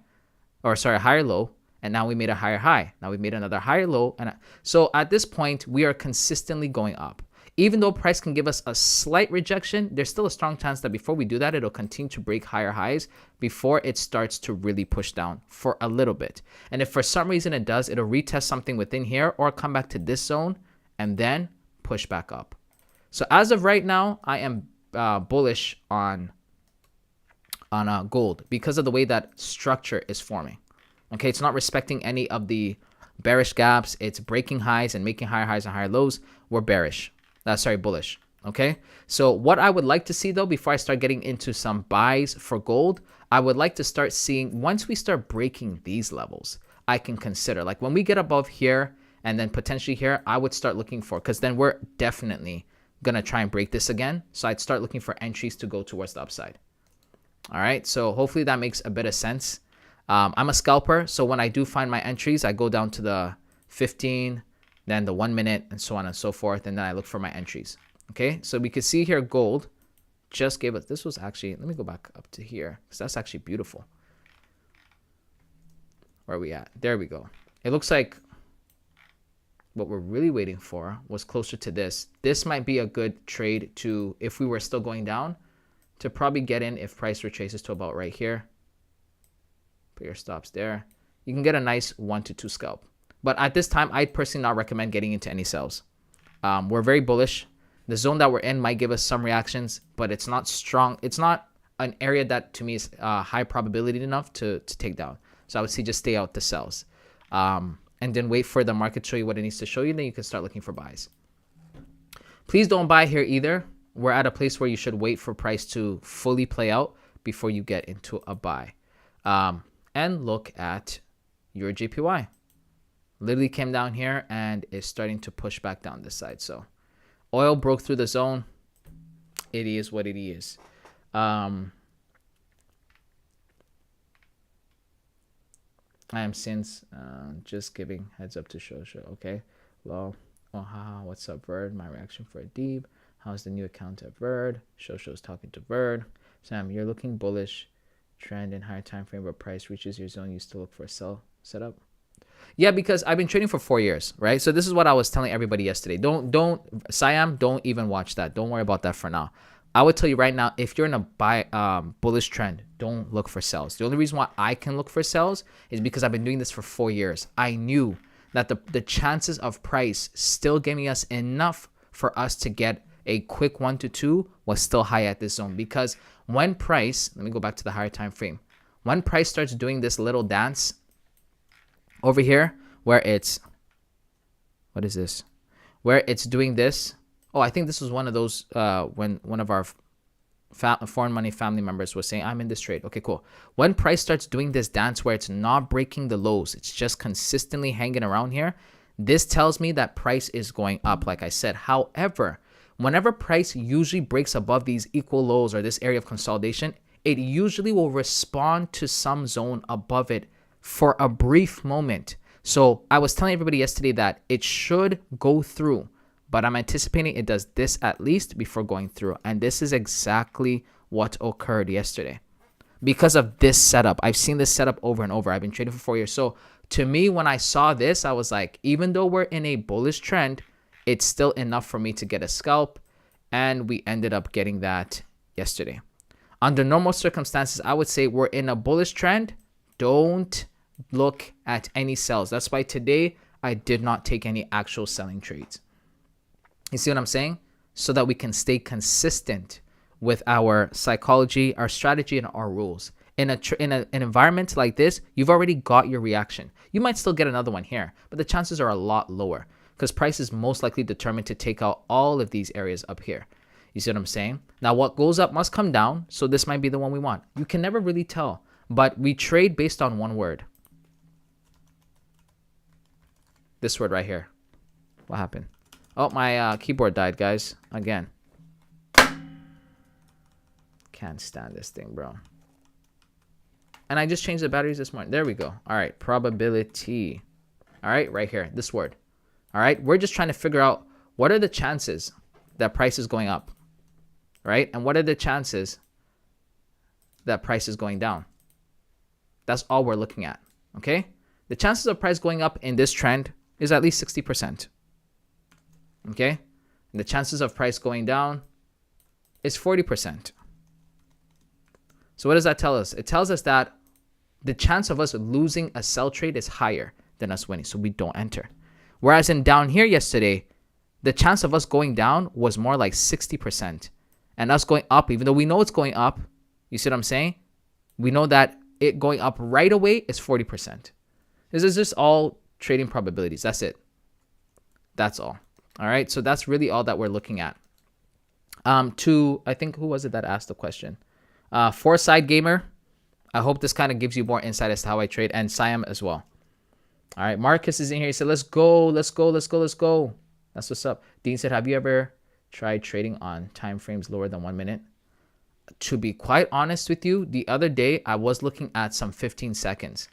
or sorry, a higher low, and now we made a higher high. Now we made another higher low. And so at this point, we are consistently going up. Even though price can give us a slight rejection, there's still a strong chance that before we do that, it'll continue to break higher highs before it starts to really push down for a little bit. And if for some reason it does, it'll retest something within here or come back to this zone and then push back up. So as of right now, I am bullish on gold because of the way that structure is forming. Okay, it's not respecting any of the bearish gaps. It's breaking highs and making higher highs and higher lows. We're bearish. Bullish. Okay, so what I would like to see though, before I start getting into some buys for gold, I would like to start seeing, once we start breaking these levels, I can consider, like when we get above here and then potentially here, I would start looking for, because then we're definitely gonna try and break this again. So I'd start looking for entries to go towards the upside. All right, so hopefully that makes a bit of sense. I'm a scalper, so when I do find my entries, I go down to the 15, then the 1 minute, and so on and so forth, and then I look for my entries. Okay, so we can see here gold just gave us, this was actually, let me go back up to here, because that's actually beautiful. Where are we at? There we go. It looks like what we're really waiting for was closer to this. This might be a good trade to, if we were still going down, to probably get in if price retraces to about right here. Put your stops there. You can get a nice 1 to 2 scalp. But at this time, I'd personally not recommend getting into any sells. We're very bullish. The zone that we're in might give us some reactions, but it's not strong. It's not an area that to me is high probability enough to take down. So I would say just stay out the sells. And then wait for the market to show you what it needs to show you. Then you can start looking for buys. Please don't buy here either. We're at a place where you should wait for price to fully play out before you get into a buy. And look at your JPY. Literally came down here and is starting to push back down this side. So oil broke through the zone. It is what it is. I am since just giving heads up to Shosho. Okay. Well, what's up, Verd? My reaction for a deep. How's the new account at Verd? Shosho's talking to Verd. Sam, you're looking bullish. Trend in higher time frame, but price reaches your zone, you still look for a sell setup. Yeah, because I've been trading for 4 years, right? So this is what I was telling everybody yesterday. Don't Siam, don't even watch that. Don't worry about that for now. I would tell you right now, if you're in a bullish trend, don't look for sells. The only reason why I can look for sells is because I've been doing this for 4 years. I knew that the chances of price still giving us enough for us to get a quick 1 to 2 was still high at this zone. Because when price, let me go back to the higher time frame. When price starts doing this little dance over here, where it's, what is this? Where it's doing this. Oh, I think this was one of those when one of our foreign money family members was saying, I'm in this trade. Okay, cool. When price starts doing this dance where it's not breaking the lows, it's just consistently hanging around here, this tells me that price is going up, like I said. However, whenever price usually breaks above these equal lows or this area of consolidation, it usually will respond to some zone above it for a brief moment. So I was telling everybody yesterday that it should go through, but I'm anticipating it does this at least before going through. And this is exactly what occurred yesterday. Because of this setup, I've seen this setup over and over. I've been trading for 4 years. So to me, when I saw this, I was like, even though we're in a bullish trend, it's still enough for me to get a scalp. And we ended up getting that yesterday. Under normal circumstances, I would say we're in a bullish trend. Don't look at any sells. That's why today I did not take any actual selling trades. You see what I'm saying? So that we can stay consistent with our psychology, our strategy, and our rules. In an environment like this, you've already got your reaction. You might still get another one here, but the chances are a lot lower because price is most likely determined to take out all of these areas up here. You see what I'm saying? Now, what goes up must come down, so this might be the one we want. You can never really tell, but we trade based on one word. This word right here. What happened? Oh, my keyboard died, guys. Again. Can't stand this thing, bro. And I just changed the batteries this morning. There we go. All right, probability. All right, right here, this word. All right, we're just trying to figure out what are the chances that price is going up, right? And what are the chances that price is going down? That's all we're looking at, okay? The chances of price going up in this trend is at least 60%, okay? And the chances of price going down is 40%. So what does that tell us? It tells us that the chance of us losing a sell trade is higher than us winning, so we don't enter. Whereas in down here yesterday, the chance of us going down was more like 60%. And us going up, even though we know it's going up, you see what I'm saying? We know that it going up right away is 40%. This is just all trading probabilities. That's it. That's all. All right. So that's really all that we're looking at. I think, who was it that asked the question? Foresight Gamer. I hope this kind of gives you more insight as to how I trade, and Siam as well. All right. Marcus is in here. He said, let's go. Let's go. Let's go. Let's go. That's what's up. Dean said, have you ever tried trading on time frames lower than 1 minute? To be quite honest with you, the other day I was looking at some 15 seconds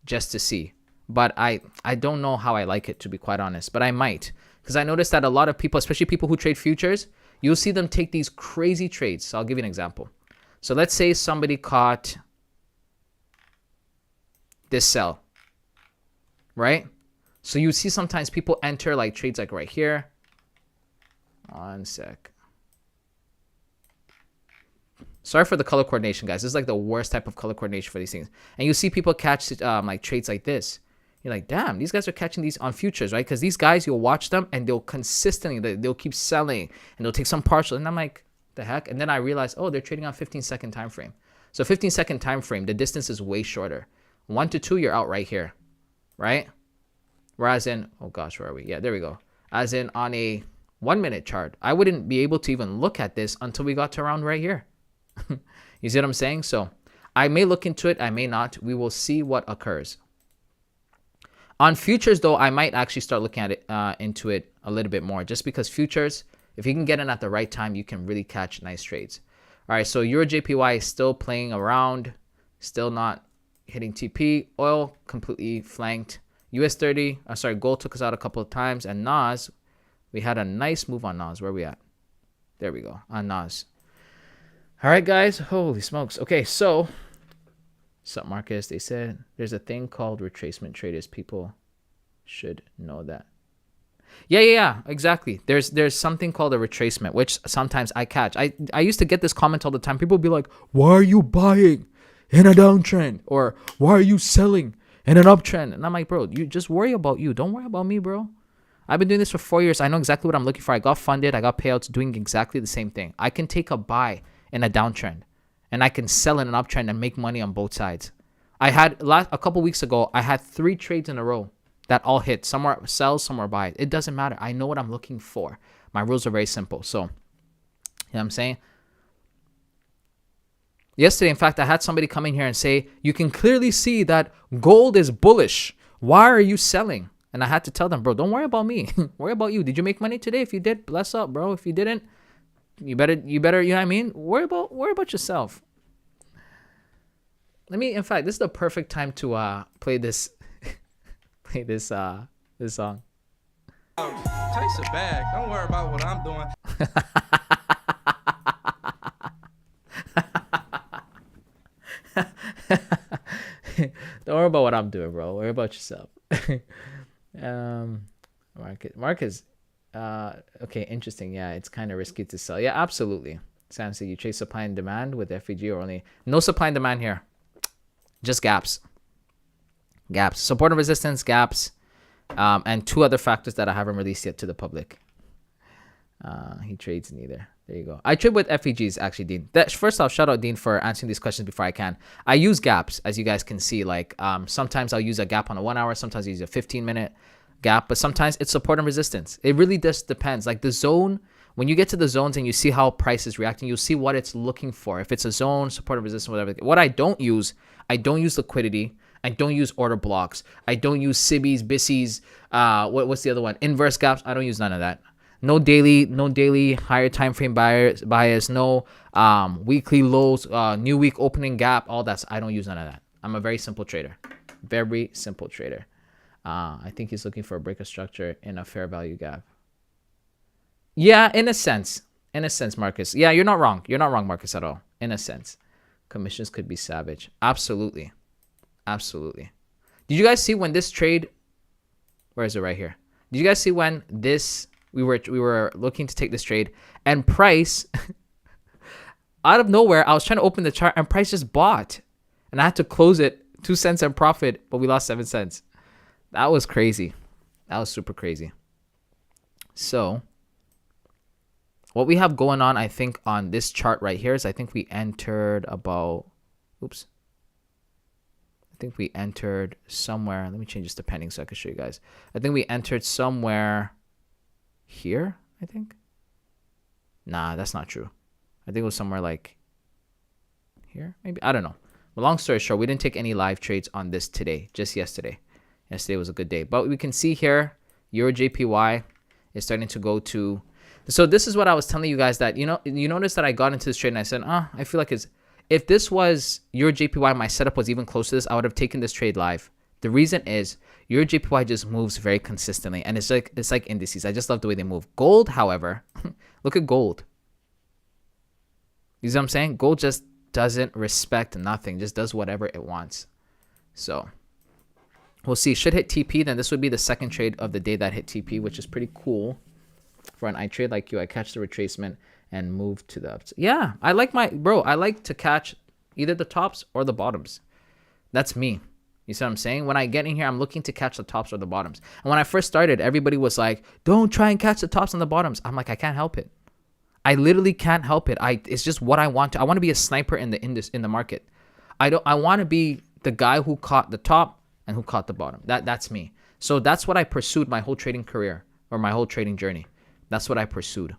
just to see. But I don't know how I like it, to be quite honest. But I might. Because I noticed that a lot of people, especially people who trade futures, you'll see them take these crazy trades. So I'll give you an example. So let's say somebody caught this sell, right? So you see sometimes people enter like trades like right here. One sec. Sorry for the color coordination, guys. This is like the worst type of color coordination for these things. And you see people catch like trades like this. You're like, damn, these guys are catching these on futures, right? Because these guys, you'll watch them and they'll consistently, they'll keep selling and they'll take some partial. And I'm like, the heck? And then I realized, oh, they're trading on 15-second time frame. So 15-second time frame, the distance is way shorter. 1 to 2, you're out right here, right? Whereas in, oh gosh, where are we? Yeah, there we go. As in on a 1 minute chart, I wouldn't be able to even look at this until we got to around right here. You see what I'm saying? So I may look into it. I may not. We will see what occurs. On futures, though, I might actually start looking at it into it a little bit more, just because futures, if you can get in at the right time, you can really catch nice trades. All right, so Euro JPY is still playing around, still not hitting TP. Oil completely flanked. Gold took us out a couple of times, and NAS, we had a nice move on NAS. Where are we at? There we go, on NAS. All right, guys. Holy smokes. Okay, so sup, Marcus? They said there's a thing called retracement traders. People should know that. Yeah, exactly. There's something called a retracement, which sometimes I catch. I used to get this comment all the time. People would be like, why are you buying in a downtrend? Or why are you selling in an uptrend? And I'm like, bro, you just worry about you. Don't worry about me, bro. I've been doing this for 4 years. I know exactly what I'm looking for. I got funded. I got payouts doing exactly the same thing. I can take a buy in a downtrend and I can sell in an uptrend and make money on both sides. I had a couple weeks ago, I had 3 trades in a row that all hit. Some are sells, some are buys. It doesn't matter. I know what I'm looking for. My rules are very simple. So, you know what I'm saying? Yesterday, in fact, I had somebody come in here and say, you can clearly see that gold is bullish. Why are you selling? And I had to tell them, bro, don't worry about me. Worry about you. Did you make money today? If you did, bless up, bro. If you didn't, you better, you know what I mean? Worry about yourself. In fact, this is the perfect time to play this this song. Chase a bag. Don't worry about what I'm doing. Don't worry about what I'm doing, bro. Worry about yourself. Marcus. Okay, interesting. Yeah, it's kind of risky to sell. Yeah, absolutely. Sam said you chase supply and demand with FEG or only no supply and demand here. Just gaps. Support and resistance, gaps, and 2 other factors that I haven't released yet to the public. He trades neither. There you go. I trade with FEGs, actually, Dean. First off, shout out Dean for answering these questions before I can. I use gaps, as you guys can see. Like sometimes I'll use a gap on a 1 hour, sometimes I use a 15-minute gap, but sometimes it's support and resistance. It really just depends. Like the zone, when you get to the zones and you see how price is reacting, you'll see what it's looking for. If it's a zone, support and resistance, whatever. What I don't use liquidity. I don't use order blocks. I don't use SIBIs, BISIs. What's the other one? Inverse gaps. I don't use none of that. No daily higher time frame bias. No weekly lows. New week opening gap. All that. I don't use none of that. I'm a very simple trader. Very simple trader. I think he's looking for a break of structure in a fair value gap. Yeah, in a sense, Marcus. Yeah, you're not wrong. You're not wrong, Marcus, at all. In a sense, commissions could be savage. Absolutely. Did you guys see when this trade? Where is it? Right here. Did you guys see when this We were looking to take this trade, and price out of nowhere, I was trying to open the chart and price just bought, and I had to close it 2 cents in profit, but we lost 7 cents. That was crazy. That was super crazy. So what we have going on, I think, on this chart right here is I think we entered about, oops. I think we entered somewhere. Let me change this to pending so I can show you guys. I think we entered somewhere here, I think. Nah, that's not true. I think it was somewhere like here, maybe. I don't know. But long story short, we didn't take any live trades on this today, just yesterday. Yesterday was a good day. But we can see here, Euro JPY is starting to go to. So this is what I was telling you guys that, you notice that I got into this trade and I said, I feel like if this was Euro JPY, my setup was even close to this, I would have taken this trade live. The reason is Euro JPY just moves very consistently, and it's like indices. I just love the way they move. Gold, however, look at gold. You see what I'm saying? Gold just doesn't respect nothing, just does whatever it wants. So we'll see. Should hit TP, then this would be the second trade of the day that hit TP, which is pretty cool. For an I trade like you, I catch the retracement and move to the ups. Yeah, I like I like to catch either the tops or the bottoms. That's me. You see what I'm saying? When I get in here, I'm looking to catch the tops or the bottoms. And when I first started, everybody was like, don't try and catch the tops and the bottoms. I'm like, I can't help it. I literally can't help it. It's just what I want to. I want to be a sniper in the market. I want to be the guy who caught the top and who caught the bottom. That's me. So that's what I pursued my whole trading career, or my whole trading journey. That's what I pursued.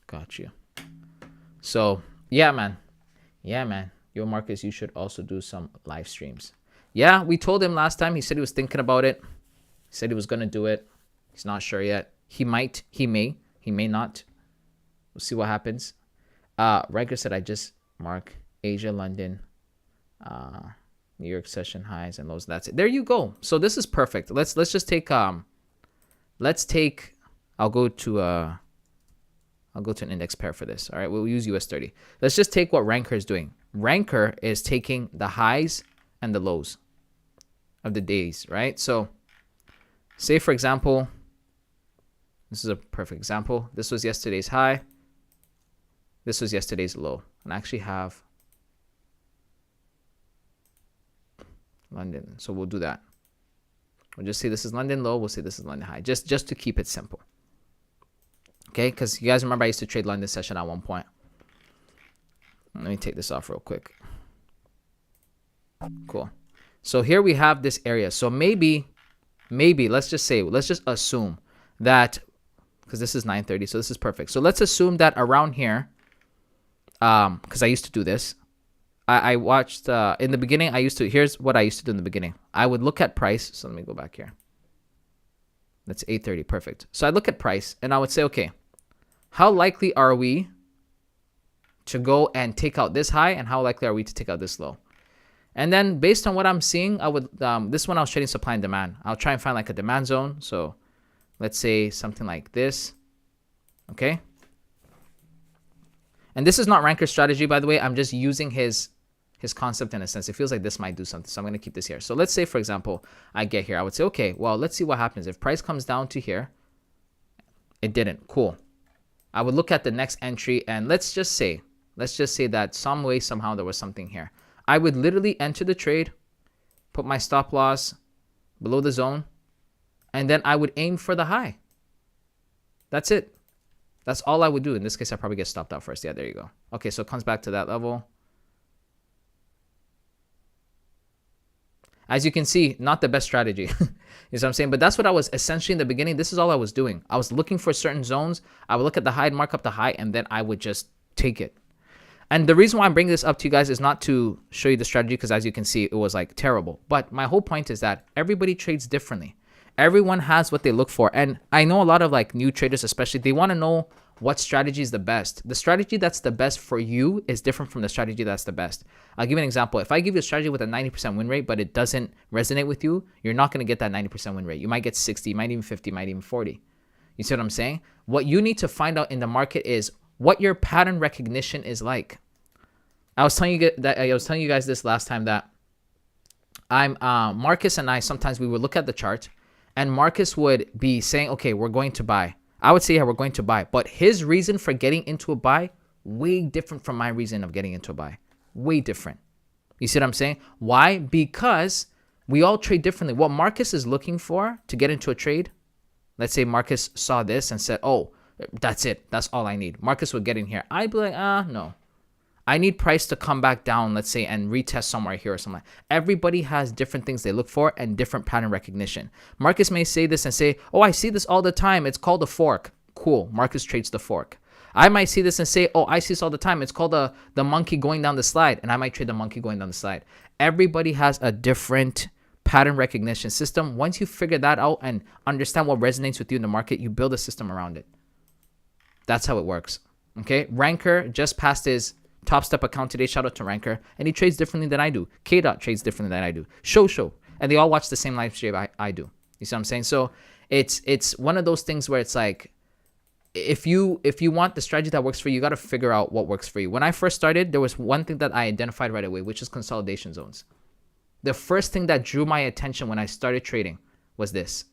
Got you. So yeah, man. Yo, Marcus, you should also do some live streams. Yeah, we told him last time. He said he was thinking about it. He said he was gonna do it. He's not sure yet. He might. He may not. We'll see what happens. Riker said I just mark Asia, London, New York session highs and lows. That's it. There you go. So this is perfect. Let's just take I'll go to an index pair for this. All right, we'll use US30. Let's just take what Ranker is doing. Ranker is taking the highs and the lows of the days, right? So say, for example, this is a perfect example. This was yesterday's high. This was yesterday's low. And I actually have London. So we'll do that. We'll just say this is London low. We'll say this is London high. Just to keep it simple. Okay, because you guys remember I used to trade London session at one point. Let me take this off real quick. Cool. So here we have this area. So maybe let's just assume that, because this is 9:30, so this is perfect. So let's assume that around here, because I used to do this. I watched in the beginning. Here's what I used to do in the beginning. I would look at price. So let me go back here. That's 8:30. Perfect. So I look at price and I would say, okay, how likely are we to go and take out this high, and how likely are we to take out this low? And then based on what I'm seeing, I would this one I was trading supply and demand. I'll try and find like a demand zone. So let's say something like this. Okay. And this is not Ranker's strategy, by the way. I'm just using his concept in a sense. It feels like this might do something. So I'm going to keep this here. So let's say, for example, I get here. I would say, okay, well, let's see what happens. If price comes down to here, it didn't. Cool. I would look at the next entry, and let's just say that some way, somehow there was something here. I would literally enter the trade, put my stop loss below the zone, and then I would aim for the high. That's it. That's all I would do. In this case, I probably get stopped out first. Yeah, there you go. Okay, so it comes back to that level. As you can see, not the best strategy. You know what I'm saying? But that's what I was essentially in the beginning. This is all I was doing. I was looking for certain zones. I would look at the high, mark up the high, and then I would just take it. And the reason why I'm bringing this up to you guys is not to show you the strategy, because as you can see, it was like terrible. But my whole point is that everybody trades differently. Everyone has what they look for. And I know a lot of like new traders, especially, they want to know what strategy is the best. The strategy that's the best for you is different from the strategy that's the best. I'll give you an example. If I give you a strategy with a 90% win rate, but it doesn't resonate with you, you're not going to get that 90% win rate. You might get 60, might even 50, might even 40. You see what I'm saying? What you need to find out in the market is what your pattern recognition is like. I was telling you guys this last time that Marcus and I, sometimes we would look at the chart and Marcus would be saying, okay, we're going to buy. I would say, yeah, we're going to buy. But his reason for getting into a buy, way different from my reason of getting into a buy. Way different. You see what I'm saying? Why? Because we all trade differently. What Marcus is looking for to get into a trade, let's say Marcus saw this and said, oh, that's it. That's all I need. Marcus would get in here. I'd be like, no. I need price to come back down, let's say, and retest somewhere here or something. Everybody has different things they look for and different pattern recognition. Marcus may say this and say, oh, I see this all the time. It's called a fork. Cool. Marcus trades the fork. I might see this and say, oh, I see this all the time. It's called the monkey going down the slide. And I might trade the monkey going down the slide. Everybody has a different pattern recognition system. Once you figure that out and understand what resonates with you in the market, you build a system around it. That's how it works. Okay. Ranker just passed his Top Step account today. Shout out to Ranker. And he trades differently than I do. K-Dot trades differently than I do. Show. And they all watch the same live stream I do. You see what I'm saying? So it's one of those things where it's like, if you want the strategy that works for you, you got to figure out what works for you. When I first started, there was one thing that I identified right away, which is consolidation zones. The first thing that drew my attention when I started trading was this.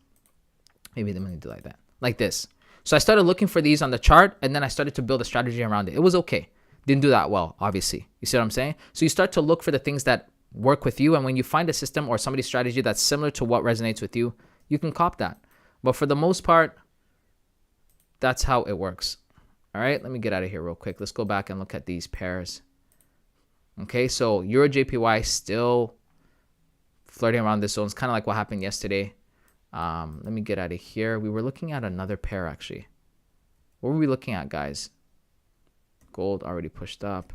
Maybe let me do like that. Like this. So I started looking for these on the chart, and then I started to build a strategy around it. It was okay. Didn't do that well, obviously. You see what I'm saying? So you start to look for the things that work with you, and when you find a system or somebody's strategy that's similar to what resonates with you, you can cop that. But for the most part, that's how it works. All right, let me get out of here real quick. Let's go back and look at these pairs. Okay, so Euro JPY still flirting around this zone. It's kind of like what happened yesterday. Let me get out of here. We were looking at another pair, actually. What were we looking at, guys? Gold already pushed up.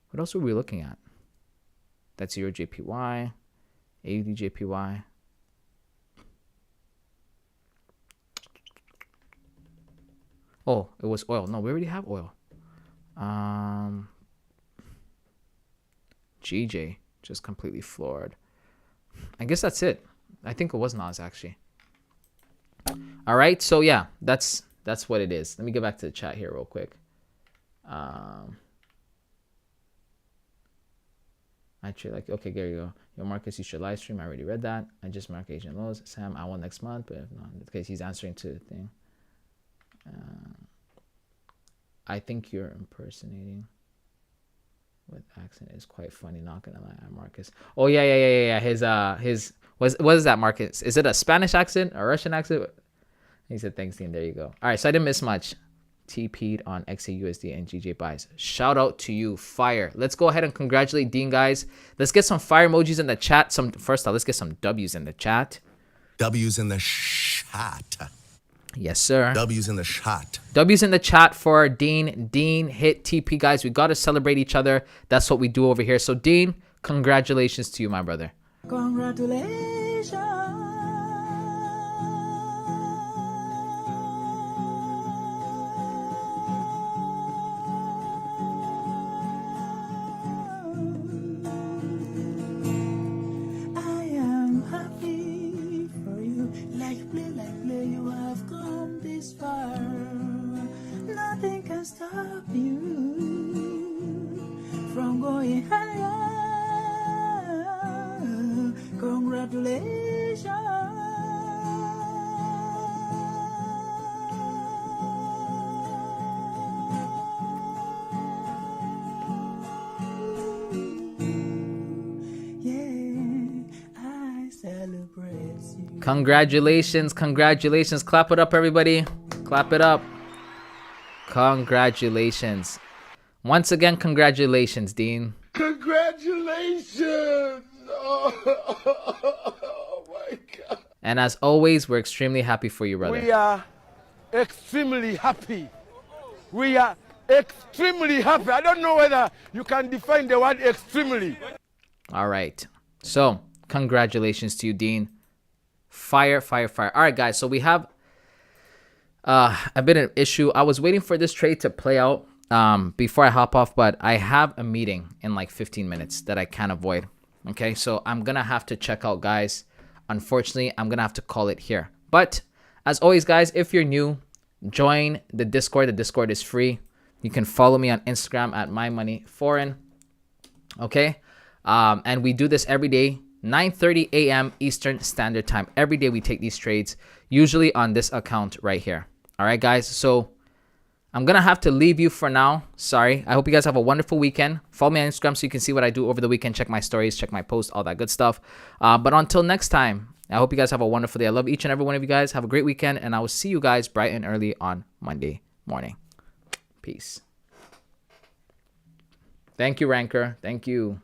What else were we looking at? That's Euro JPY, AUD JPY. Oh, it was oil. No, we already have oil. GJ just completely floored. I guess that's it. I think it was Nas actually. All right, so yeah, that's what it is. Let me get back to the chat here real quick. Actually, like, okay, there you go. Your Marcus, you should live stream. I already read that. I just mark Asian lows. Sam, I want next month, but if not, in this case, he's answering to the thing. I think you're impersonating with accent is quite funny. Not gonna lie, Marcus. Oh yeah. His what is that, Marcus? Is it a Spanish accent or Russian accent? He said thanks, Dean. There you go. All right, so I didn't miss much. TP'd on XAUSD and GJ buys. Shout out to you, fire. Let's go ahead and congratulate Dean, guys. Let's get some fire emojis in the chat. First off, let's get some W's in the chat. W's in the shot. Yes, sir. W's in the shot. W's in the chat for Dean. Dean hit TP, guys. We got to celebrate each other. That's what we do over here. So, Dean, congratulations to you, my brother. Congratulations. I am happy for you. Like play, you have come this far. Nothing can stop you from going higher. Congratulations. Congratulations. Clap it up, everybody. Clap it up. Congratulations. Once again, congratulations, Dean. Congratulations! Oh my God. And as always, we're extremely happy for you, brother. We are extremely happy. We are extremely happy. I don't know whether you can define the word extremely. All right. So, congratulations to you, Dean. Fire. All right, guys. So we have a bit of an issue. I was waiting for this trade to play out before I hop off, but I have a meeting in like 15 minutes that I can't avoid. Okay, so I'm going to have to check out, guys. Unfortunately, I'm going to have to call it here. But as always, guys, if you're new, join the Discord. The Discord is free. You can follow me on Instagram at mymoneyforeign. Okay. And we do this every day, 9:30 a.m. Eastern Standard Time. Every day we take these trades, usually on this account right here. All right, guys. So I'm going to have to leave you for now. Sorry. I hope you guys have a wonderful weekend. Follow me on Instagram so you can see what I do over the weekend. Check my stories, check my posts, all that good stuff. But until next time, I hope you guys have a wonderful day. I love each and every one of you guys. Have a great weekend, and I will see you guys bright and early on Monday morning. Peace. Thank you, Ranker. Thank you.